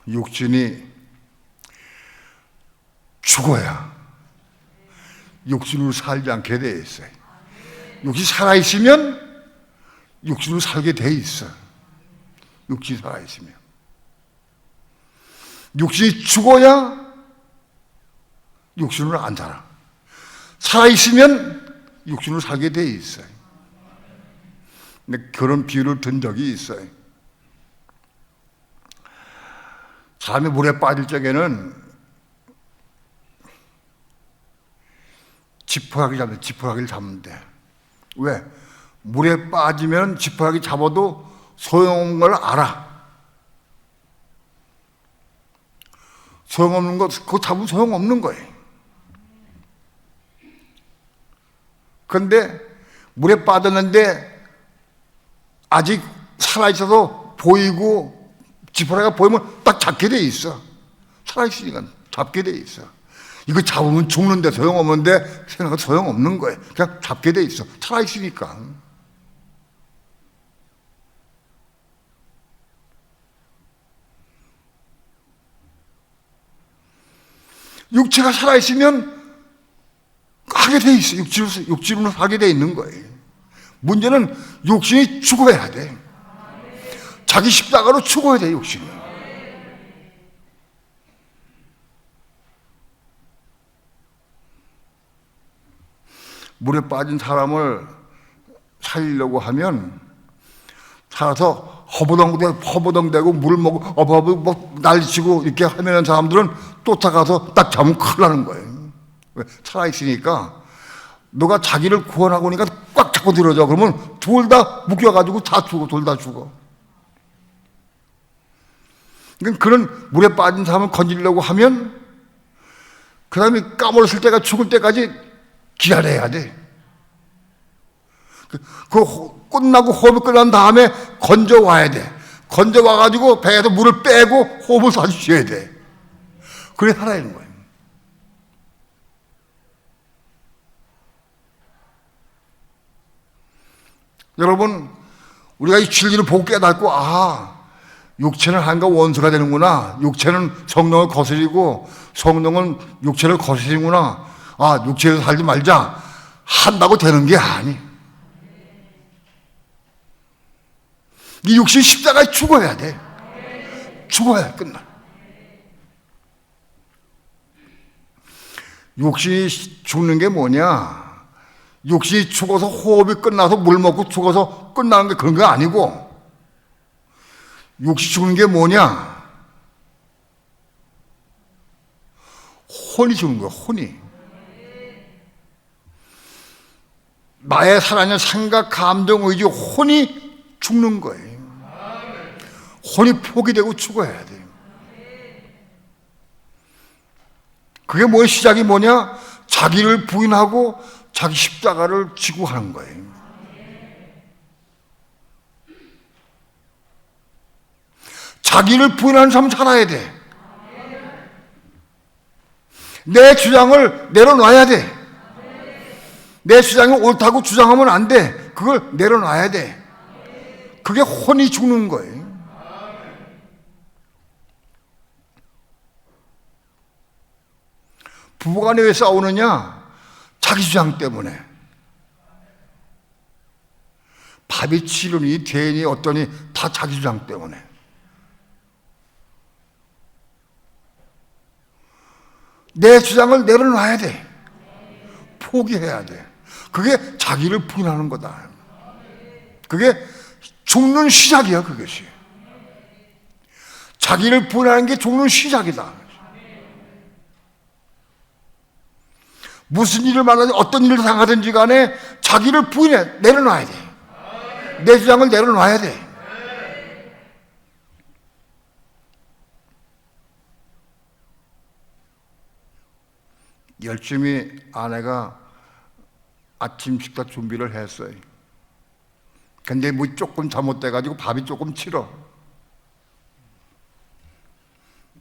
육신이 죽어야 육신으로 살지 않게 돼 있어요. 육신이 살아있으면 육신으로 살게 돼 있어. 육신이 살아있으면. 육신이 죽어야 육신으로 안 살아. 살아있으면 육신으로 살게 돼 있어요. 근데 그런 비유를 든 적이 있어요. 사람이 물에 빠질 적에는 지푸라기를 잡으면 돼. 왜? 물에 빠지면 지푸라기 잡아도 소용없는 걸 알아. 소용없는 거, 그거 잡으면 소용없는 거예요. 그런데 물에 빠졌는데 아직 살아있어서 보이고 지푸라기가 보이면 딱 잡게 돼 있어. 살아있으니까 잡게 돼 있어. 이거 잡으면 죽는데 소용없는데 생각은 소용없는 거예요. 그냥 잡게 돼 있어. 살아있으니까. 육체가 살아있으면 하게 돼 있어. 육체로 하게 돼 있는 거예요. 문제는 육신이 죽어야 돼. 자기 십자가로 죽어야 돼, 육신이. 물에 빠진 사람을 살리려고 하면 살아서 허버덩대고 물 먹고 어버버 난리치고 이렇게 하면은 사람들은 쫓아가서 딱 잡으면 큰일 나는 거예요. 왜? 살아있으니까 너가 자기를 구원하고 오니까 꽉 잡고 들어져. 그러면 둘 다 묶여가지고 다 죽어. 둘 다 죽어. 그러니까 그런 물에 빠진 사람을 건지려고 하면 그 사람이 까물었을 때가 죽을 때까지 기다려야 돼. 끝나고 호흡이 끝난 다음에 건져와야 돼. 건져와가지고 배에서 물을 빼고 호흡을 다시 쉬어야 돼. 그래 살아있는 거예요. 여러분, 우리가 이 진리를 보고 깨닫고, 육체는 하나님과 원수가 되는구나. 육체는 성령을 거스리고 성령은 육체를 거스리는구나. 육체에서 살지 말자 한다고 되는 게 아니. 이 육신 십자가에 죽어야 돼. 죽어야 끝나. 육신이 죽는 게 뭐냐? 육신이 죽어서 호흡이 끝나서 물 먹고 죽어서 끝나는 게 그런 게 아니고, 육신이 죽는 게 뭐냐? 혼이 죽는 거야, 혼이. 나의 살아있는 생각, 감정, 의지, 혼이 죽는 거예요. 혼이 포기되고 죽어야 돼요. 그게 뭐의 시작이 뭐냐? 자기를 부인하고 자기 십자가를 지고 하는 거예요. 자기를 부인하는 삶을 살아야 돼. 내 주장을 내려놔야 돼. 내 주장이 옳다고 주장하면 안 돼. 그걸 내려놔야 돼. 그게 혼이 죽는 거예요. 부부간에 왜 싸우느냐? 자기 주장 때문에. 밥이 치르니 대인이 어떠니 다 자기 주장 때문에. 내 주장을 내려놔야 돼. 포기해야 돼. 그게 자기를 부인하는 거다. 그게 죽는 시작이야, 그것이. 자기를 부인하는 게 죽는 시작이다. 무슨 일을 만나든 어떤 일을 당하든지 간에 자기를 부인해, 내려놔야 돼. 내 주장을 내려놔야 돼. 열심히 아내가 아침 식사 준비를 했어요. 근데 뭐 조금 잘못돼가지고 밥이 조금 치러.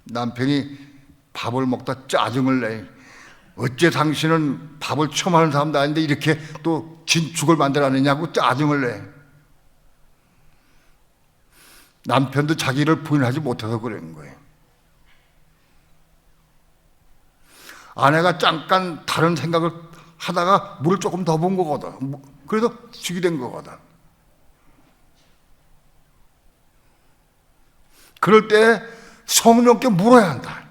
남편이 밥을 먹다 짜증을 내. 어째 당신은 밥을 처음 하는 사람도 아닌데 이렇게 또 진죽을 만들어내냐고 짜증을 내. 남편도 자기를 부인하지 못해서 그런 거예요. 아내가 잠깐 다른 생각을 하다가 물을 조금 더 본 거거든. 그래서 죽이 된 거거든. 그럴 때 성령께 물어야 한다.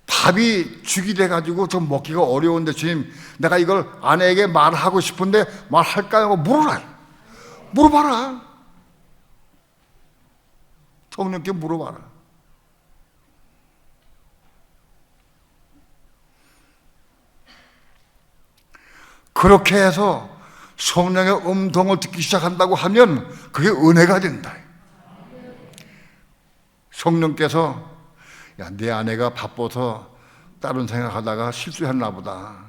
밥이 죽이 돼가지고 좀 먹기가 어려운데 주님, 내가 이걸 아내에게 말하고 싶은데 말할까요? 물어라. 물어봐라. 성령께 물어봐라. 그렇게 해서 성령의 음성을 듣기 시작한다고 하면 그게 은혜가 된다. 성령께서 야, 내 아내가 바빠서 다른 생각하다가 실수했나 보다.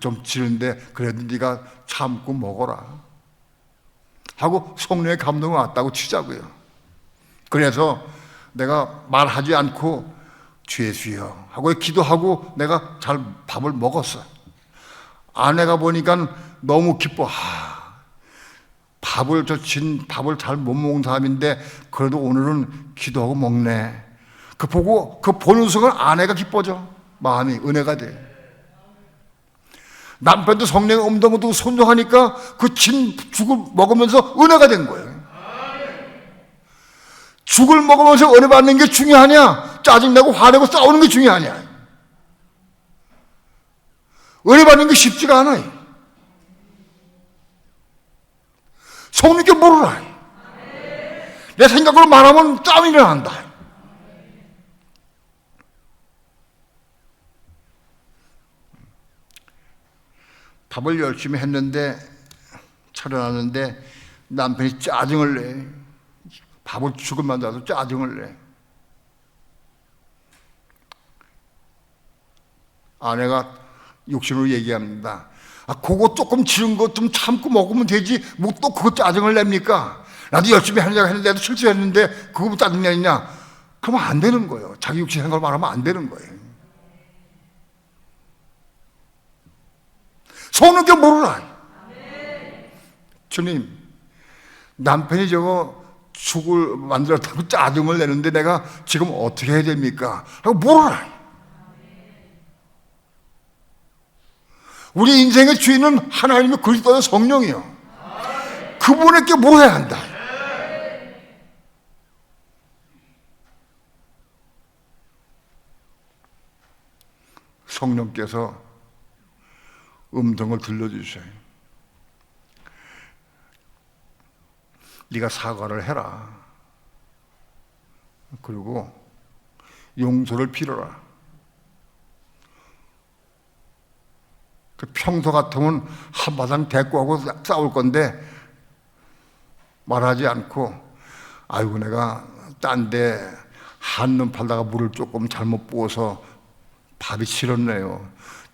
좀 지는데 그래도 네가 참고 먹어라. 하고 성령의 감동이 왔다고 치자고요. 그래서 내가 말하지 않고 주 예수여 하고 기도하고 내가 잘 밥을 먹었어. 아내가 보니까 너무 기뻐. 밥을 잘 못 먹은 사람인데 그래도 오늘은 기도하고 먹네. 그 보고 그 보는 순간 아내가 기뻐져. 마음이 은혜가 돼. 남편도 성령의 음성을 듣고 순종하니까 그 죽을 먹으면서 은혜가 된 거예요. 죽을 먹으면서 은혜 받는 게 중요하냐? 짜증내고 화내고 싸우는 게 중요하냐? 은혜 받는 게 쉽지가 않아요. 성령께 물으라. 내 생각으로 말하면 땀이 일어난다. 밥을 열심히 했는데 차려놨는데 남편이 짜증을 내. 밥을 죽을 만들어서 짜증을 내. 아내가 욕심으로 얘기합니다. 그거 조금 지른 거 좀 참고 먹으면 되지 뭐 또 그거 짜증을 냅니까? 나도 열심히 하려고 했는데 나도 실수했는데 그거 짜증 내냐? 그러면 안 되는 거예요. 자기 욕심 생각을 말하면 안 되는 거예요. 성령께 물으라. 주님, 남편이 저거 죽을 만들었다고 짜증을 내는데 내가 지금 어떻게 해야 됩니까? 하고 물으라. 우리 인생의 주인은 하나님의 그리스도의 성령이요. 그분에게 물어야 한다. 성령께서 음성을 들려주셔요. 네가 사과를 해라. 그리고 용서를 빌어라. 평소 같으면 한바탕 대꾸하고 싸울 건데 말하지 않고 아이고 내가 딴 데 한눈 팔다가 물을 조금 잘못 부어서 밥이 싫었네요.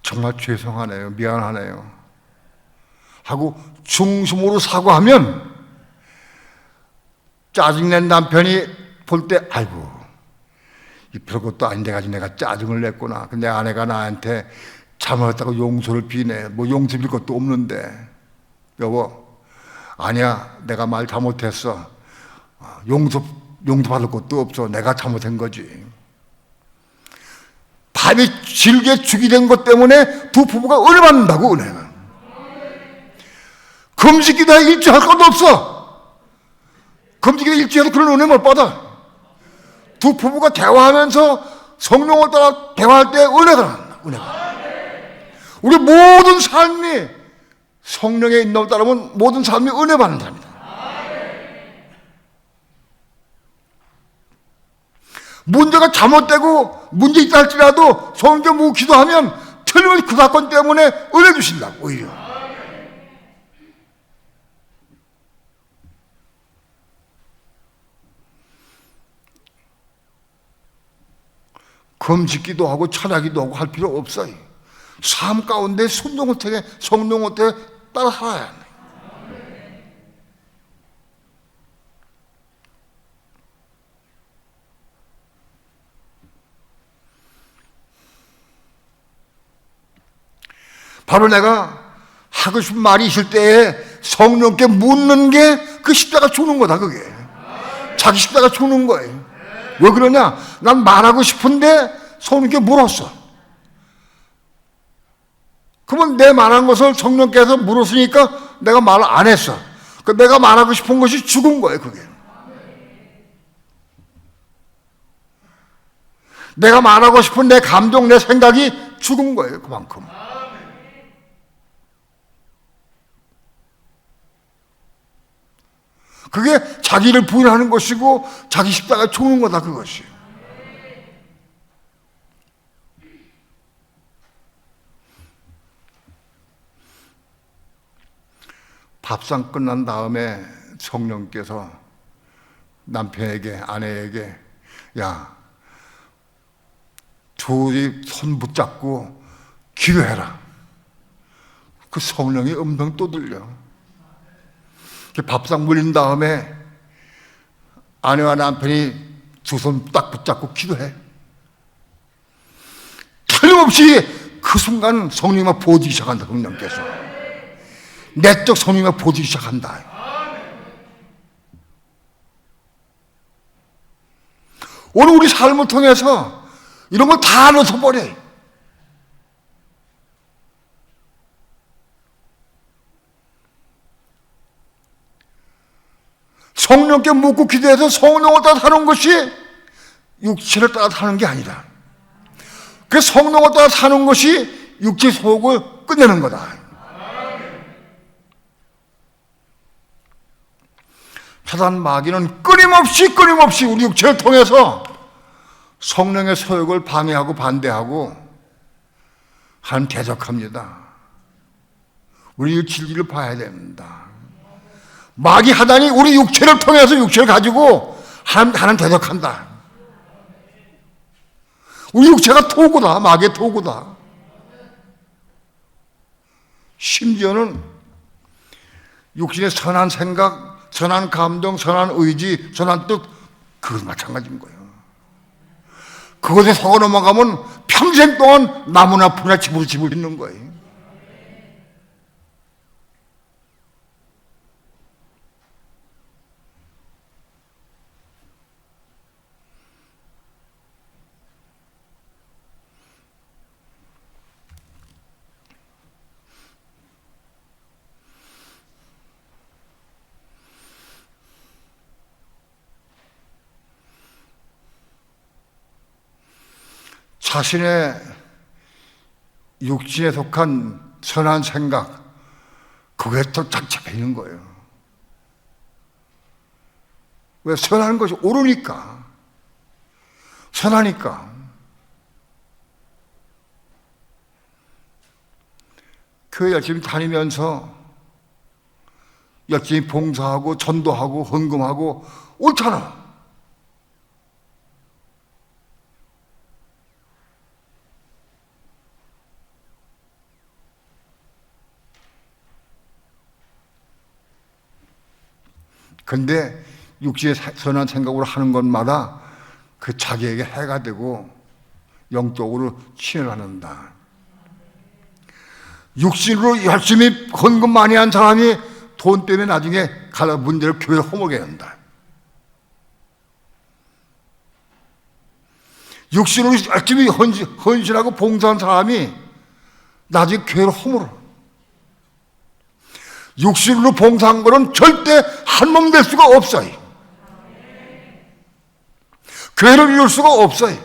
정말 죄송하네요. 미안하네요. 하고 중심으로 사과하면 짜증낸 남편이 볼 때 아이고 별것도 아닌데 가지고 내가 짜증을 냈구나. 근데 아내가 나한테 잘못했다고 용서를 비네. 뭐 용서 빌 것도 없는데 여보 아니야 내가 말 잘못했어. 용서받을 것도 없어. 내가 잘못한 거지. 밥이 질게 죽이 된 것 때문에 두 부부가 은혜 받는다고. 은혜가 금식기도에 일주할 것도 없어. 금식기도에 일주해도 그런 은혜 못 받아. 두 부부가 대화하면서 성령을 따라 대화할 때 은혜가 난다. 은혜가. 우리 모든 삶이 성령의 인도를 따르면 모든 삶이 은혜 받는 삶이다. 문제가 잘못되고 문제 있다 할지라도 성령 보고 기도하면 틀림없이 그 사건 때문에 은혜 주신다고. 오히려 금식기도 하고 철야기도 하고 할 필요 없어요. 삶 가운데 순종을 통해 성령을 통해 따라 살아야 합니다. 바로 내가 하고 싶은 말이 있을 때에 성령께 묻는 게 그 십자가 죽는 거다. 그게 자기 십자가 죽는 거예요. 왜 그러냐? 난 말하고 싶은데 성령께 물었어. 그러면 내 말한 것을 성령께서 물었으니까 내가 말을 안 했어. 내가 말하고 싶은 것이 죽은 거예요. 그게 내가 말하고 싶은 내 감정, 내 생각이 죽은 거예요. 그만큼. 그게 자기를 부인하는 것이고 자기 십자가 죽는 거다. 그것이. 밥상 끝난 다음에 성령께서 남편에게 아내에게 야 둘이 손 붙잡고 기도해라. 그 성령의 음성 또 들려. 밥상 물린 다음에 아내와 남편이 두 손 딱 붙잡고 기도해. 틀림없이 그 순간 성령이 보여주기 시작한다. 성령께서 내적 성령이 보여주기 시작한다. 오늘 우리 삶을 통해서 이런 걸 다 넣어버려요. 성령께 묻고 기도해서 성령을 따라 사는 것이 육체를 따라 사는 게 아니다. 그 성령을 따라 사는 것이 육체 소욕을 끝내는 거다. 사단 마귀는 끊임없이 우리 육체를 통해서 성령의 소욕을 방해하고 반대하고 대적합니다. 우리 이 진리를 봐야 됩니다. 마귀 하단이 우리 육체를 통해서 육체를 가지고 하나님 대적한다. 우리 육체가 도구다. 마귀의 도구다. 심지어는 육신의 선한 생각, 선한 감정, 선한 의지, 선한 뜻, 그것 마찬가지인 거예요. 그것에 속아 넘어가면 평생 동안 나무나 풀이나 집으로 집을 짓는 거예요. 자신의 육신에 속한 선한 생각, 그게 또 착착해 있는 거예요. 왜? 선한 것이 옳으니까, 선하니까. 교회 열심히 다니면서 열심히 봉사하고 전도하고 헌금하고 옳잖아. 근데 육신의 선한 생각으로 하는 것마다 그 자기에게 해가 되고 영적으로 침해받는다. 육신으로 열심히 헌금 많이 한 사람이 돈 때문에 나중에 문제를 교회를 허물게 한다. 육신으로 열심히 헌신하고 봉사한 사람이 나중에 교회를 허물어. 육신으로 봉사한 거는 절대 한 몸 될 수가 없어요. 교회를 이룰 수가 없어요.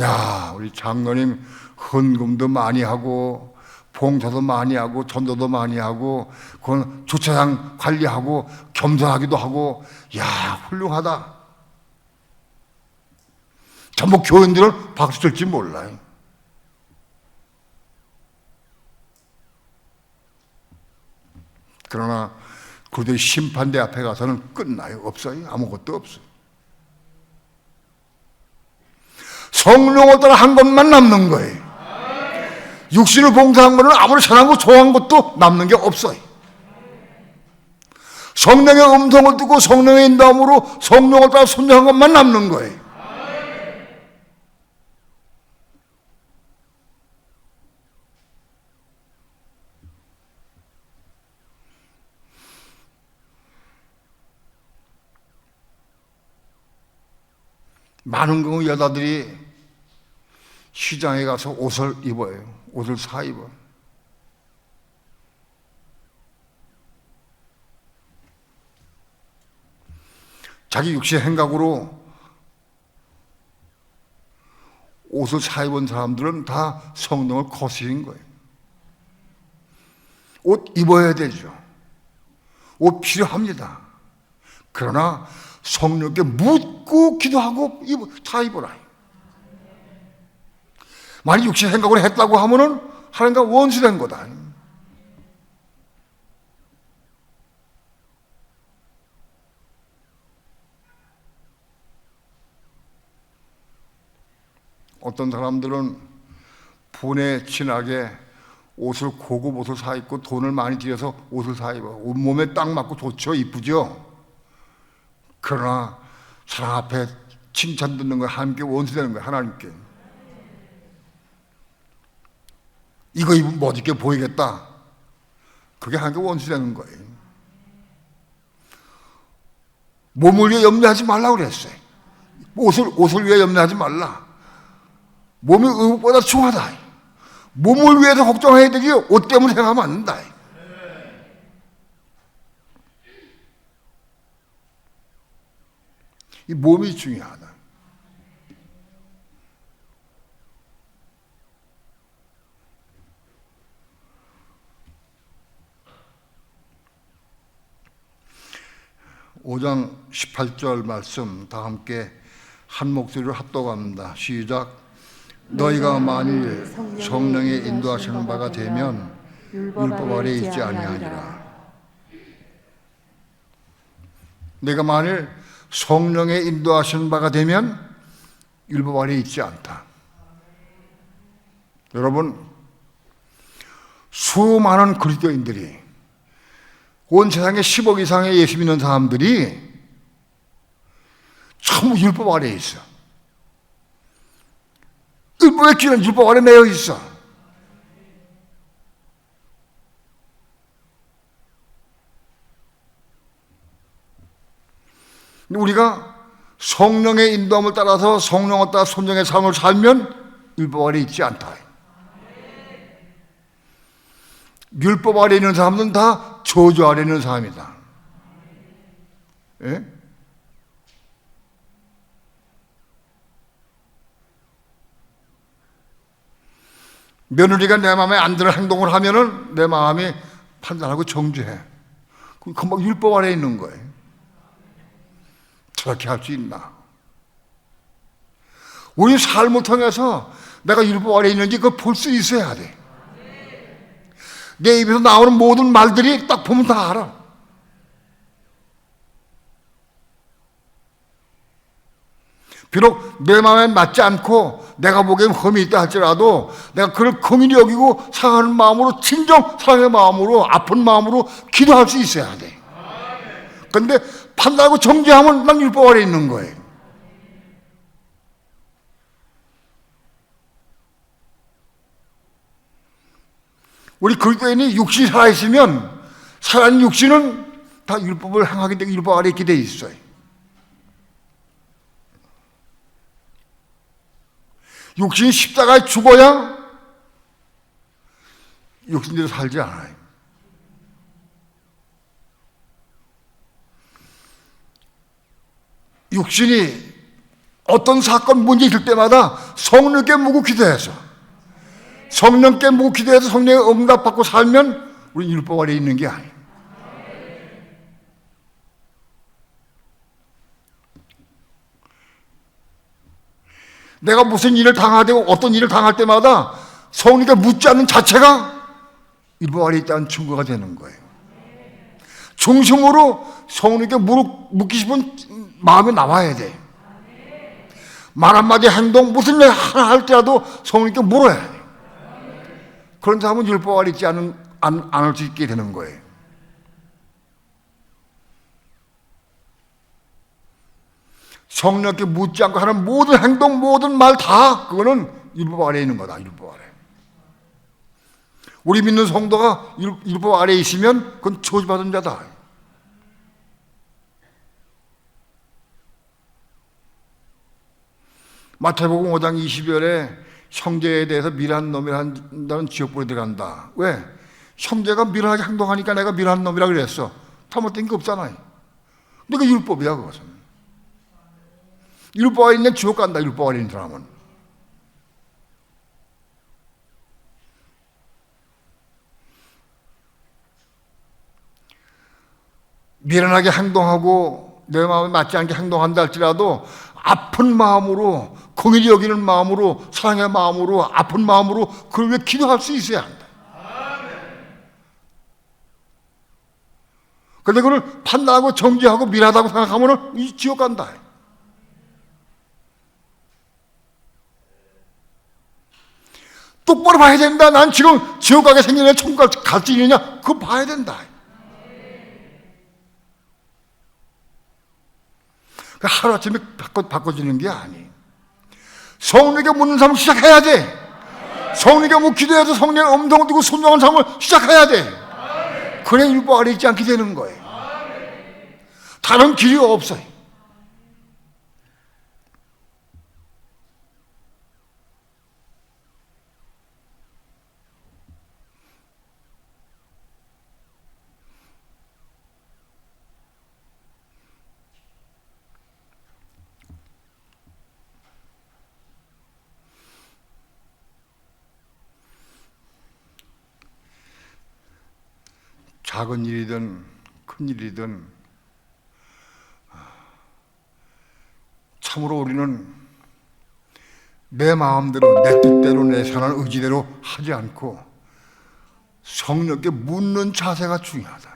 야, 우리 장로님 헌금도 많이 하고 봉사도 많이 하고 전도도 많이 하고 그건 주차장 관리하고 겸손하기도 하고, 야, 훌륭하다. 전부 교인들은 박수 칠지 몰라요. 그러나 그들이 심판대 앞에 가서는 끝나요. 없어요. 아무것도 없어요. 성령을 따라 한 것만 남는 거예요. 육신을 봉사한 것은 아무리 선한 것 좋아한 것도 남는 게 없어요. 성령의 음성을 듣고 성령의 인도함으로 성령을 따라 순종한 것만 남는 거예요. 많은 경우 여자들이 시장에 가서 옷을 입어요. 옷을 사 입어. 자기 육신의 행각으로 옷을 사 입은 사람들은 다 성령을 거스린 거예요. 옷 입어야 되죠. 옷 필요합니다. 그러나 성령께 묻고 기도하고 다 입어라. 만약 육신 생각으로 했다고 하면은 하나님과 원수된 거다. 어떤 사람들은 분에 진하게 옷을 고급 옷을 사 입고 돈을 많이 들여서 옷을 사 입어. 온몸에 딱 맞고 좋죠, 이쁘죠. 그러나 사람 앞에 칭찬 듣는 거 하나님께 원수되는 거예요. 하나님께 이거 입으면 멋있게 보이겠다. 그게 하나님께 원수되는 거예요. 몸을 위해 염려하지 말라고 그랬어요. 옷을 위해 염려하지 말라. 몸이 의복보다 중하다. 몸을 위해서 걱정해야 되지 옷 때문에 생각하면 안 된다. 이 몸이 중요하다. 5장 18절 말씀 다 함께 한 목소리로 합독합니다. 시작. 너희가 만일 성령의 인도하시는 바가 되면 율법 아래 있지 아니하니라. 내가 만일 성령의 인도하시는 바가 되면 율법 아래 있지 않다. 여러분, 수많은 그리스도인들이 온 세상에 10억 이상의 예수 믿는 사람들이 전부 율법 아래에 있어. 율법의 길은 율법 아래 매여 있어. 우리가 성령의 인도함을 따라서 성령을 따라 순종의 삶을 살면 율법 아래 있지 않다. 율법 아래 있는 사람들은 다 저주 아래 있는 사람이다. 예? 며느리가 내 마음에 안 드는 행동을 하면은 내 마음이 판단하고 정죄해. 금방 율법 아래 있는 거예요. 저렇게 할 수 있나? 우리 삶을 통해서 내가 율법 아래 있는지 그걸 볼 수 있어야 돼. 내 입에서 나오는 모든 말들이 딱 보면 다 알아. 비록 내 마음에 맞지 않고 내가 보기엔 흠이 있다 할지라도 내가 그걸 긍휼히 여기고 사랑하는 마음으로, 진정 사랑의 마음으로, 아픈 마음으로 기도할 수 있어야 돼. 그런데 판단하고 정죄하면 난 율법 아래 있는 거예요. 우리 그리스도인이 육신이 살아있으면 살아있는 육신은 다 율법을 행하게 되고 율법 아래 있게 돼 있어요. 육신이 십자가에 죽어야 육신대로 살지 않아요. 육신이 어떤 사건 문제 있을 때마다 성령께 묻고 기도해서 성령께 묻고 기도해서 성령의 응답받고 살면 우리 율법 아래 있는 게 아니에요. 내가 무슨 일을 당하고 어떤 일을 당할 때마다 성령께 묻지 않는 자체가 율법 아래 있다는 증거가 되는 거예요. 중심으로 성령께 묻기 싶은 마음이 나와야 돼. 말 한마디 행동 무슨 일 하나 할 때라도 성령께 물어야 돼. 그런 사람은 율법 아래 있지 않을 수 있게 되는 거예요. 성령께 묻지 않고 하는 모든 행동, 모든 말 다 그거는 율법 아래에 있는 거다. 율법 아래. 우리 믿는 성도가 율법 아래에 있으면 그건 저주받은 자다. 마태복음 5장 20절에 형제에 대해서 미련한 놈이라 한다는 지옥불에 들어간다. 왜? 형제가 미련하게 행동하니까 내가 미련한 놈이라 그랬어. 잘못된 게 없잖아요. 근데 그 율법이야 그것은. 율법 아래 있는 지옥 간다. 율법 아래 있는 사람은. 미련하게 행동하고 내 마음에 맞지 않게 행동한다 할지라도 아픈 마음으로, 긍휼히 여기는 마음으로, 사랑의 마음으로, 아픈 마음으로 그걸 위해 기도할 수 있어야 한다. 그런데 그걸 판단하고 정죄하고 미련하다고 생각하면 이 지옥 간다. 똑바로 봐야 된다. 난 지금 지옥 가게 생기냐 천국 갈지 있느냐 그거 봐야 된다. 하루아침에 바꿔지는 게 아니에요. 성령에게 묻는 삶을 시작해야 돼. 성령에게 묻고 기도해서 성령의 음성을 듣고 순종하는 삶을 시작해야 돼. 그래 율법 아래 있지 않게 되는 거예요. 다른 길이 없어요. 작은 일이든 큰 일이든 참으로 우리는 내 마음대로, 내 뜻대로, 내 선한 의지대로 하지 않고 성령께 묻는 자세가 중요하다.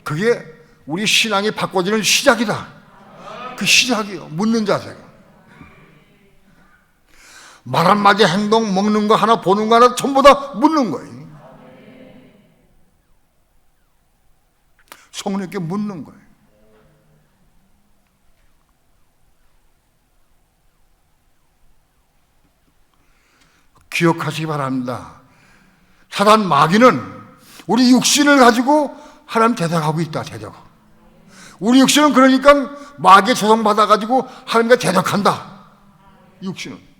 그게 우리 신앙이 바꿔지는 시작이다. 그 시작이요, 묻는 자세가. 말 한마디, 행동, 먹는 거 하나, 보는 거 하나 전부 다 묻는 거예요. 성령께 묻는 거예요. 기억하시기 바랍니다. 사단 마귀는 우리 육신을 가지고 하나님 대적하고 있다. 대적. 우리 육신은 그러니까 마귀의 조성받아 가지고 하나님과 대적한다. 육신은.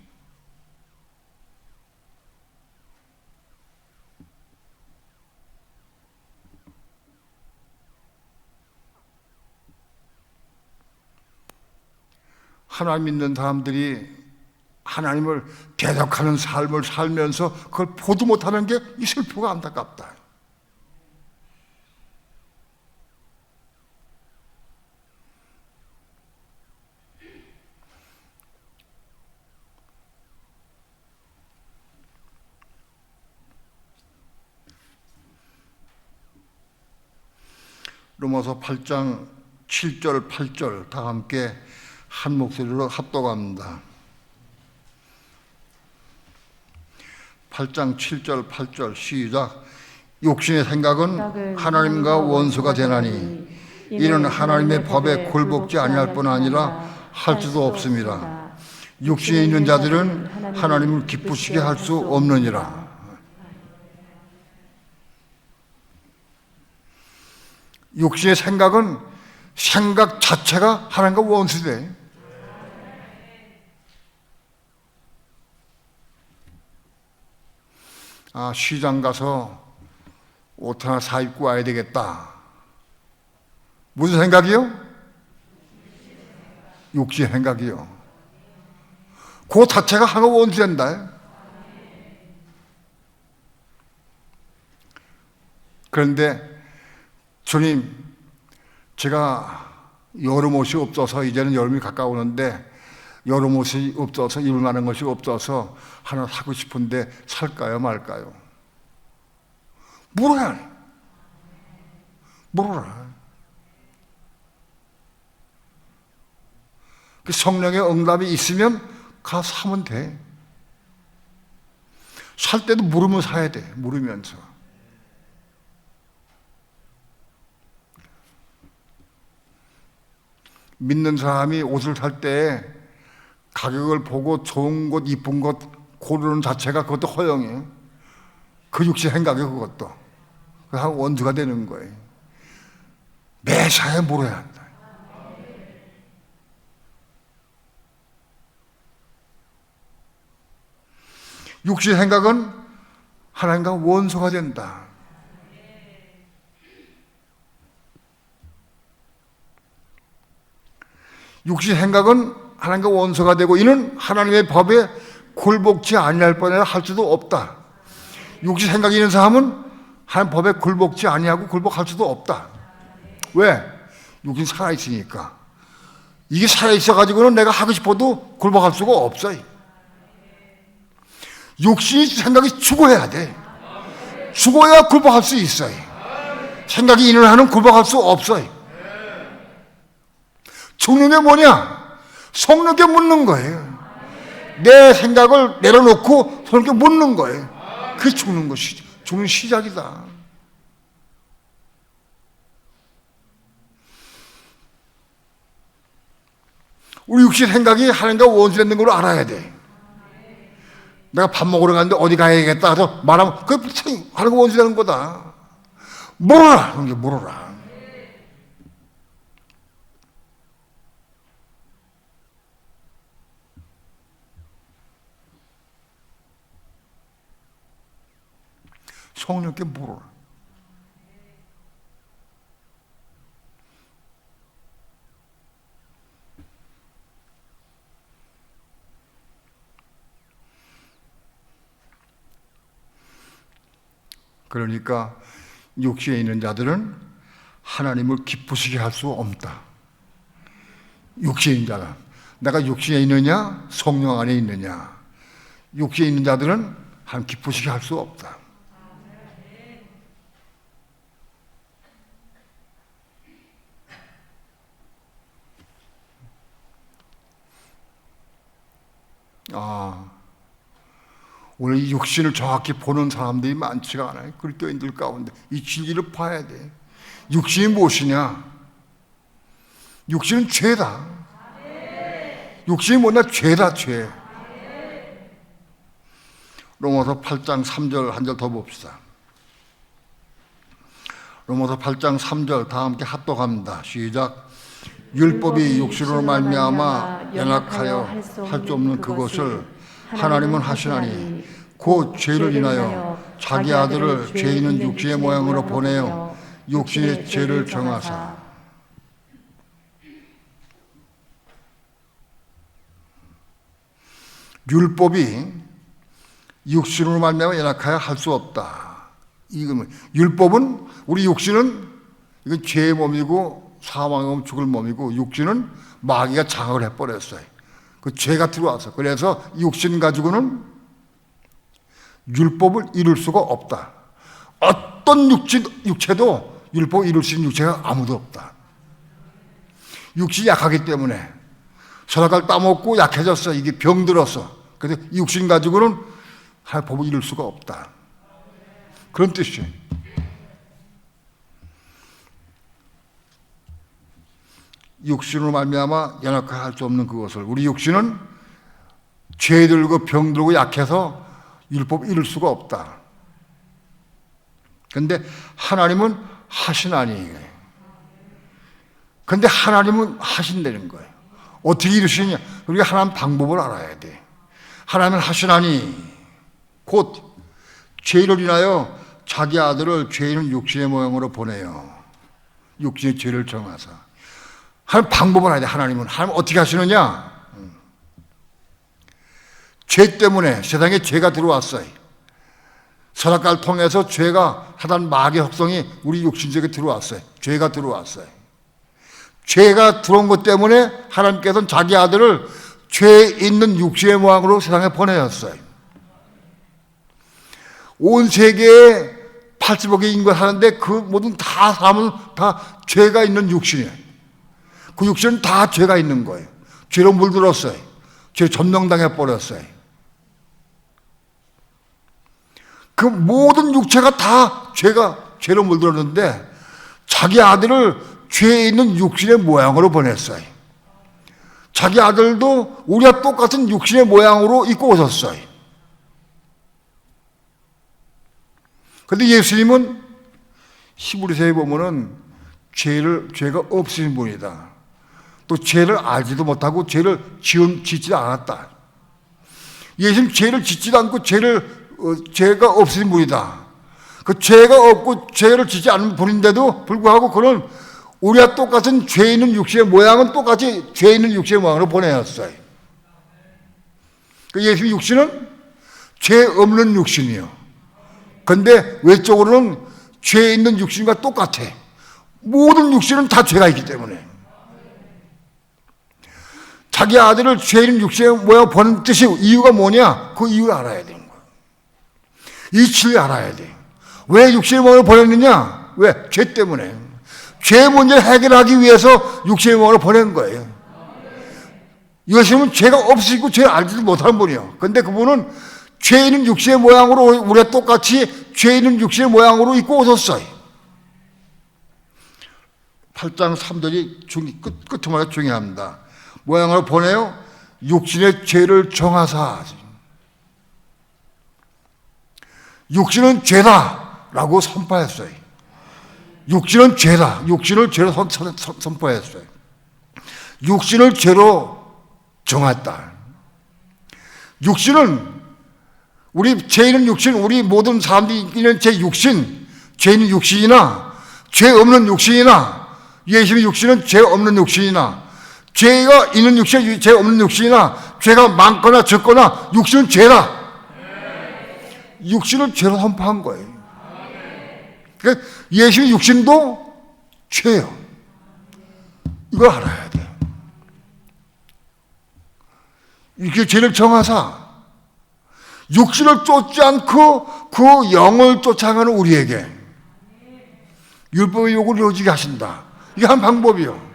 하나님 믿는 사람들이 하나님을 대적하는 삶을 살면서 그걸 보지 못하는 게 이 슬프고 안타깝다. 로마서 8장 7절 8절 다 함께 한 목소리로 합독합니다. 8장 7절 8절 시작. 욕심의 생각은 하나님과 원수가 되나니 이는 하나님의 법에 굴복지 아니할 뿐 아니라 할 수도 없습니다. 육신에 있는 자들은 하나님을 기쁘시게 할 수 없느니라. 육신의 생각은 생각 자체가 하나님과 원수돼. 시장 가서 옷 하나 사 입고 와야 되겠다. 무슨 생각이요? 육신의 생각이요. 그 자체가 하나님과 원수된다. 그런데 주님, 제가 여름 옷이 없어서 이제는 여름이 가까우는데 여름 옷이 없어서 입을 만한 것이 없어서 하나 사고 싶은데 살까요 말까요? 물어라. 그 성령의 응답이 있으면 가 사면 돼. 살 때도 물으면 사야 돼. 물으면서. 믿는 사람이 옷을 살 때 가격을 보고 좋은 것, 이쁜 것 고르는 자체가 그것도 허영이에요. 그 육신 생각이에요, 그것도. 한 원수가 되는 거예요. 매사에 물어야 한다. 육신 생각은 하나님과 원수가 된다. 육신 생각은 하나님과 원수가 되고 이는 하나님의 법에 굴복지 아니할 뻔해라 할 수도 없다. 육신 생각이 있는 사람은 하나님 법에 굴복지 아니하고 굴복할 수도 없다. 왜? 육신 살아있으니까. 이게 살아있어가지고는 내가 하고 싶어도 굴복할 수가 없어요. 육신이 생각이 죽어야 돼. 죽어야 굴복할 수 있어요. 생각이 있는 한은 굴복할 수 없어요. 죽는 게 뭐냐? 성령께 묻는 거예요. 내 생각을 내려놓고 성령께 묻는 거예요. 그게 죽는 것이죠. 죽는 시작이다. 우리 육신 생각이 하나님과 원수되는 걸 알아야 돼. 내가 밥 먹으러 갔는데 어디 가야겠다 해서 말하면 그게 하나님과 원수되는 거다. 물어라. 물어라. 성령께 물어라. 그러니까 육신에 있는 자들은 하나님을 기쁘시게 할 수 없다. 육신인 자는 내가 육신에 있느냐 성령 안에 있느냐. 육신에 있는 자들은 하나님 기쁘시게 할 수 없다. 오늘 이 육신을 정확히 보는 사람들이 많지가 않아요. 그리스도인들 가운데 이 진리를 봐야 돼. 육신이 무엇이냐? 육신은 죄다. 육신이 뭐냐? 죄다, 죄. 로마서 8장 3절 한 절 더 봅시다. 로마서 8장 3절 다 함께 합독합니다. 시작. 율법이 육신으로 말미암아 연약하여 할 수 없는 그것을 하나님은 하시나니 곧 죄를 인하여 자기 아들을 죄 있는 육신의 모양으로 보내어 육신의 죄를 정하사. 율법이 육신으로 말미암아 연약하여 할 수 없다. 이거는 율법은 우리 육신은 이건 죄의 몸이고 사망의 몸 죽을 몸이고 육신은 마귀가 장악을 해버렸어요. 그 죄가 들어와서 그래서 육신 가지고는 율법을 이룰 수가 없다. 어떤 육체도 율법을 이룰 수 있는 육체가 아무도 없다. 육신이 약하기 때문에 선악과를 따먹고 약해졌어. 이게 병들었어. 그래서 이 육신 가지고는 하나님의 법을 이룰 수가 없다. 그런 뜻이에요. 육신으로 말미암아 연약하게 할 수 없는 그것을 우리 육신은 죄 들고 병 들고 약해서 율법 이룰 수가 없다. 그런데 하나님은 하시나니. 그런데 하나님은 하신다는 거예요. 어떻게 이루시느냐? 우리가 하나님 방법을 알아야 돼. 하나님은 하시나니 곧 죄를 인하여 자기 아들을 죄 있는 육신의 모양으로 보내요. 육신의 죄를 정하사. 하나님 방법을 알아야 돼. 하나님은 어떻게 하시느냐? 죄 때문에 세상에 죄가 들어왔어요. 선악과를 통해서 죄가 사단 마귀의 속성이 우리 육신 속에 들어왔어요. 죄가 들어왔어요. 죄가 들어온 것 때문에 하나님께서는 자기 아들을 죄 있는 육신의 모양으로 세상에 보내셨어요. 온 세계에 80억의 인구가 사는데 그 모든 다 사람은 다 죄가 있는 육신이에요. 그 육신은 다 죄가 있는 거예요. 죄로 물들었어요. 죄 점령당해 버렸어요. 그 모든 육체가 다 죄로 물들었는데 자기 아들을 죄에 있는 육신의 모양으로 보냈어요. 자기 아들도 우리와 똑같은 육신의 모양으로 입고 오셨어요. 그런데 예수님은 히브리서에 보면은 죄가 없으신 분이다. 또 죄를 알지도 못하고 죄를 짓지 않았다. 예수님 죄를 짓지도 않고 죄가 없으신 분이다. 그 죄가 없고 죄를 짓지 않은 분인데도 불구하고 그는 우리와 똑같은 죄 있는 육신의 모양은 똑같이 죄 있는 육신의 모양으로 보내었어요. 그 예수의 육신은 죄 없는 육신이요. 그런데 외적으로는 죄 있는 육신과 똑같아. 모든 육신은 다 죄가 있기 때문에. 자기 아들을 죄 있는 육신의 모양으로 보낸 뜻이 이유가 뭐냐? 그 이유를 알아야 되는 거야. 이 진리를 알아야 돼. 왜 육신의 모양으로 보냈느냐? 왜? 죄 때문에. 죄 문제를 해결하기 위해서 육신의 모양으로 보낸 거예요. 예수님은 죄가 없으시고 죄를 알지도 못하는 분이에요. 그런데 그분은 죄 있는 육신의 모양으로 우리가 똑같이 죄 있는 육신의 모양으로 입고 오셨어요. 8장 3절이 끝마다 중요합니다. 모양으로 보내요. 육신의 죄를 정하사. 육신은 죄다라고 선포했어요. 육신은 죄다. 육신을 죄로 선포했어요. 육신을 죄로 정했다. 육신은 우리 죄 있는 육신, 우리 모든 사람들이 있는 제 육신, 죄 있는 육신이나 죄 없는 육신이나 예수님의 육신은 죄 없는 육신이나 죄가 있는 육신, 죄 없는 육신이나 죄가 많거나 적거나 육신은 죄다. 육신을 죄로 선포한 거예요. 그러니까 예수의 육신도 죄예요. 이걸 알아야 돼. 이렇게 죄를 정하사 육신을 쫓지 않고 그 영을 쫓아가는 우리에게 율법의 요구를 이루어지게 하신다. 이게 한 방법이요.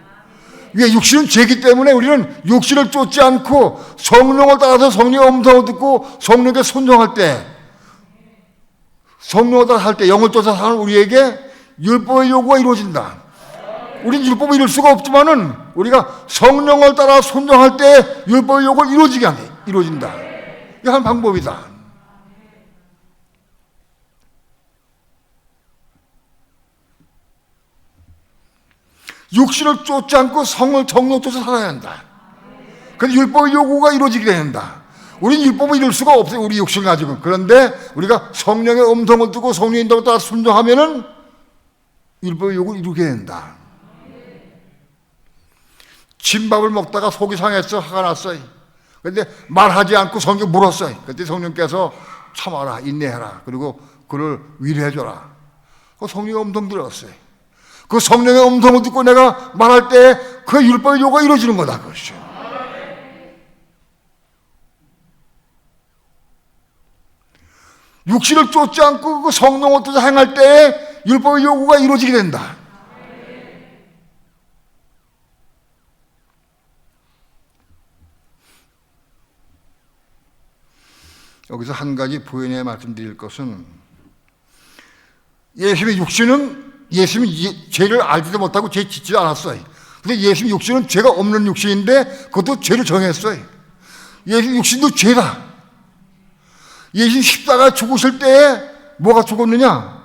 이게 육신은 죄이기 때문에 우리는 육신을 쫓지 않고 성령을 따라서 성령의 음성을 듣고 성령께 순종할 때, 성령을 따라 할 때 영을 쫓아 사는 우리에게 율법의 요구가 이루어진다. 우리는 율법을 이룰 수가 없지만은 우리가 성령을 따라 순종할 때 율법의 요구가 이루어진다. 이게 한 방법이다. 육신을 쫓지 않고 성령을 쫓아 살아야 한다. 그래서 율법의 요구가 이루어지게 된다. 우리는 율법을 이룰 수가 없어요. 우리 육신을 가지고. 그런데 우리가 성령의 음성을 듣고 성령의 인도를 따라 순종하면은 율법의 요구를 이루게 된다. 진밥을 먹다가 속이 상했어. 화가 났어요. 그런데 말하지 않고 성령 물었어요. 그때 성령께서 참아라, 인내해라. 그리고 그를 위로해줘라. 그 성령의 음성 들었어요. 그 성령의 음성을 듣고 내가 말할 때 그 율법의 요구가 이루어지는 거다. 그것이. 육신을 쫓지 않고 그 성령을 따라 행할 때 율법의 요구가 이루어지게 된다. 여기서 한 가지 부연해 말씀드릴 것은 예수님의 육신은 예수님이 죄를 알지도 못하고 죄 짓지도 않았어요. 근데 예수님 육신은 죄가 없는 육신인데 그것도 죄를 정했어요. 예수님 육신도 죄다. 예수님 십자가 죽으실 때 뭐가 죽었느냐?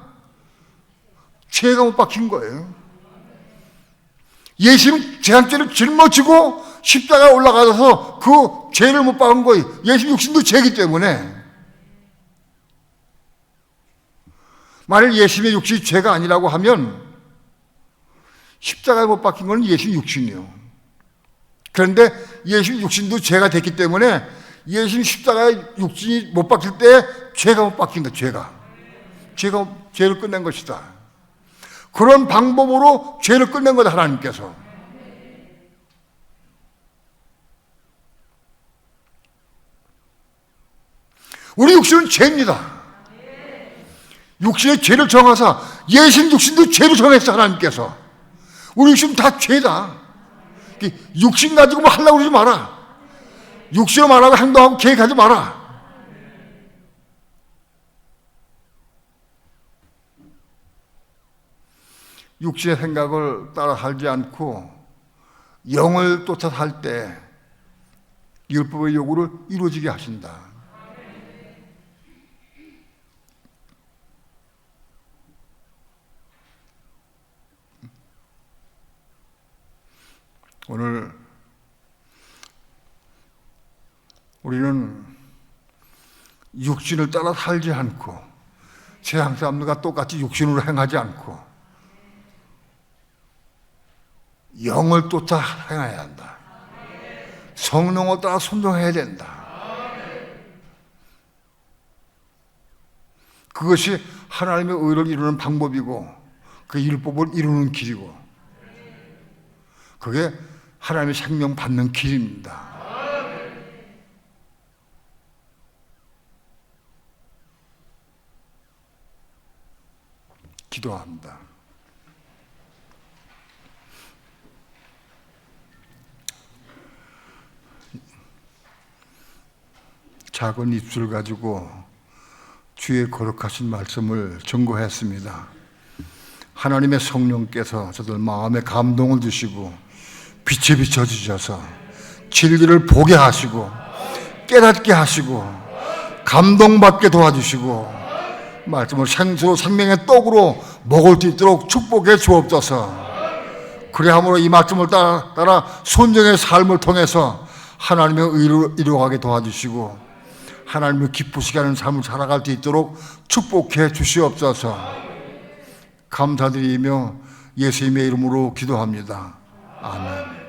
죄가 못 박힌 거예요. 예수님 죄한죄를 짊어지고 십자가에 올라가서 그 죄를 못 박은 거예요. 예수님 육신도 죄이기 때문에. 만일 예수님의 육신이 죄가 아니라고 하면 십자가에 못 박힌 건 예수님 육신이요. 그런데 예수님 육신도 죄가 됐기 때문에 예수님 십자가에 육신이 못 박힐 때 죄가 못 박힌 거야. 죄를 끝낸 것이다. 그런 방법으로 죄를 끝낸 거다. 하나님께서. 우리 육신은 죄입니다. 육신의 죄를 정하사 예수님 육신도 죄를 정했어. 하나님께서. 우리 육신은 다 죄다. 육신 가지고 뭐 하려고 그러지 마라. 육신으로 말하고 행동하고 계획하지 마라. 육신의 생각을 따라 살지 않고 영을 쫓아 살 때 율법의 요구를 이루어지게 하신다. 오늘 우리는 육신을 따라 살지 않고 세상 사람들과 똑같이 육신으로 행하지 않고 영을 쫓아 행해야 한다. 성령을 따라 순종해야 된다. 그것이 하나님의 의를 이루는 방법이고 그 율법을 이루는 길이고 그게 하나님의 생명 받는 길입니다. 기도합니다. 작은 입술 가지고 주의 거룩하신 말씀을 증거했습니다. 하나님의 성령께서 저들 마음에 감동을 주시고 빛에 비춰주셔서 진리를 보게 하시고 깨닫게 하시고 감동받게 도와주시고 말씀을 생수로 생명의 떡으로 먹을 수 있도록 축복해 주옵소서. 그래함으로 이 말씀을 따라 순종의 삶을 통해서 하나님의 의를 이루어가게 도와주시고 하나님을 기쁘시게 하는 삶을 살아갈 수 있도록 축복해 주시옵소서. 감사드리며 예수님의 이름으로 기도합니다. 아멘.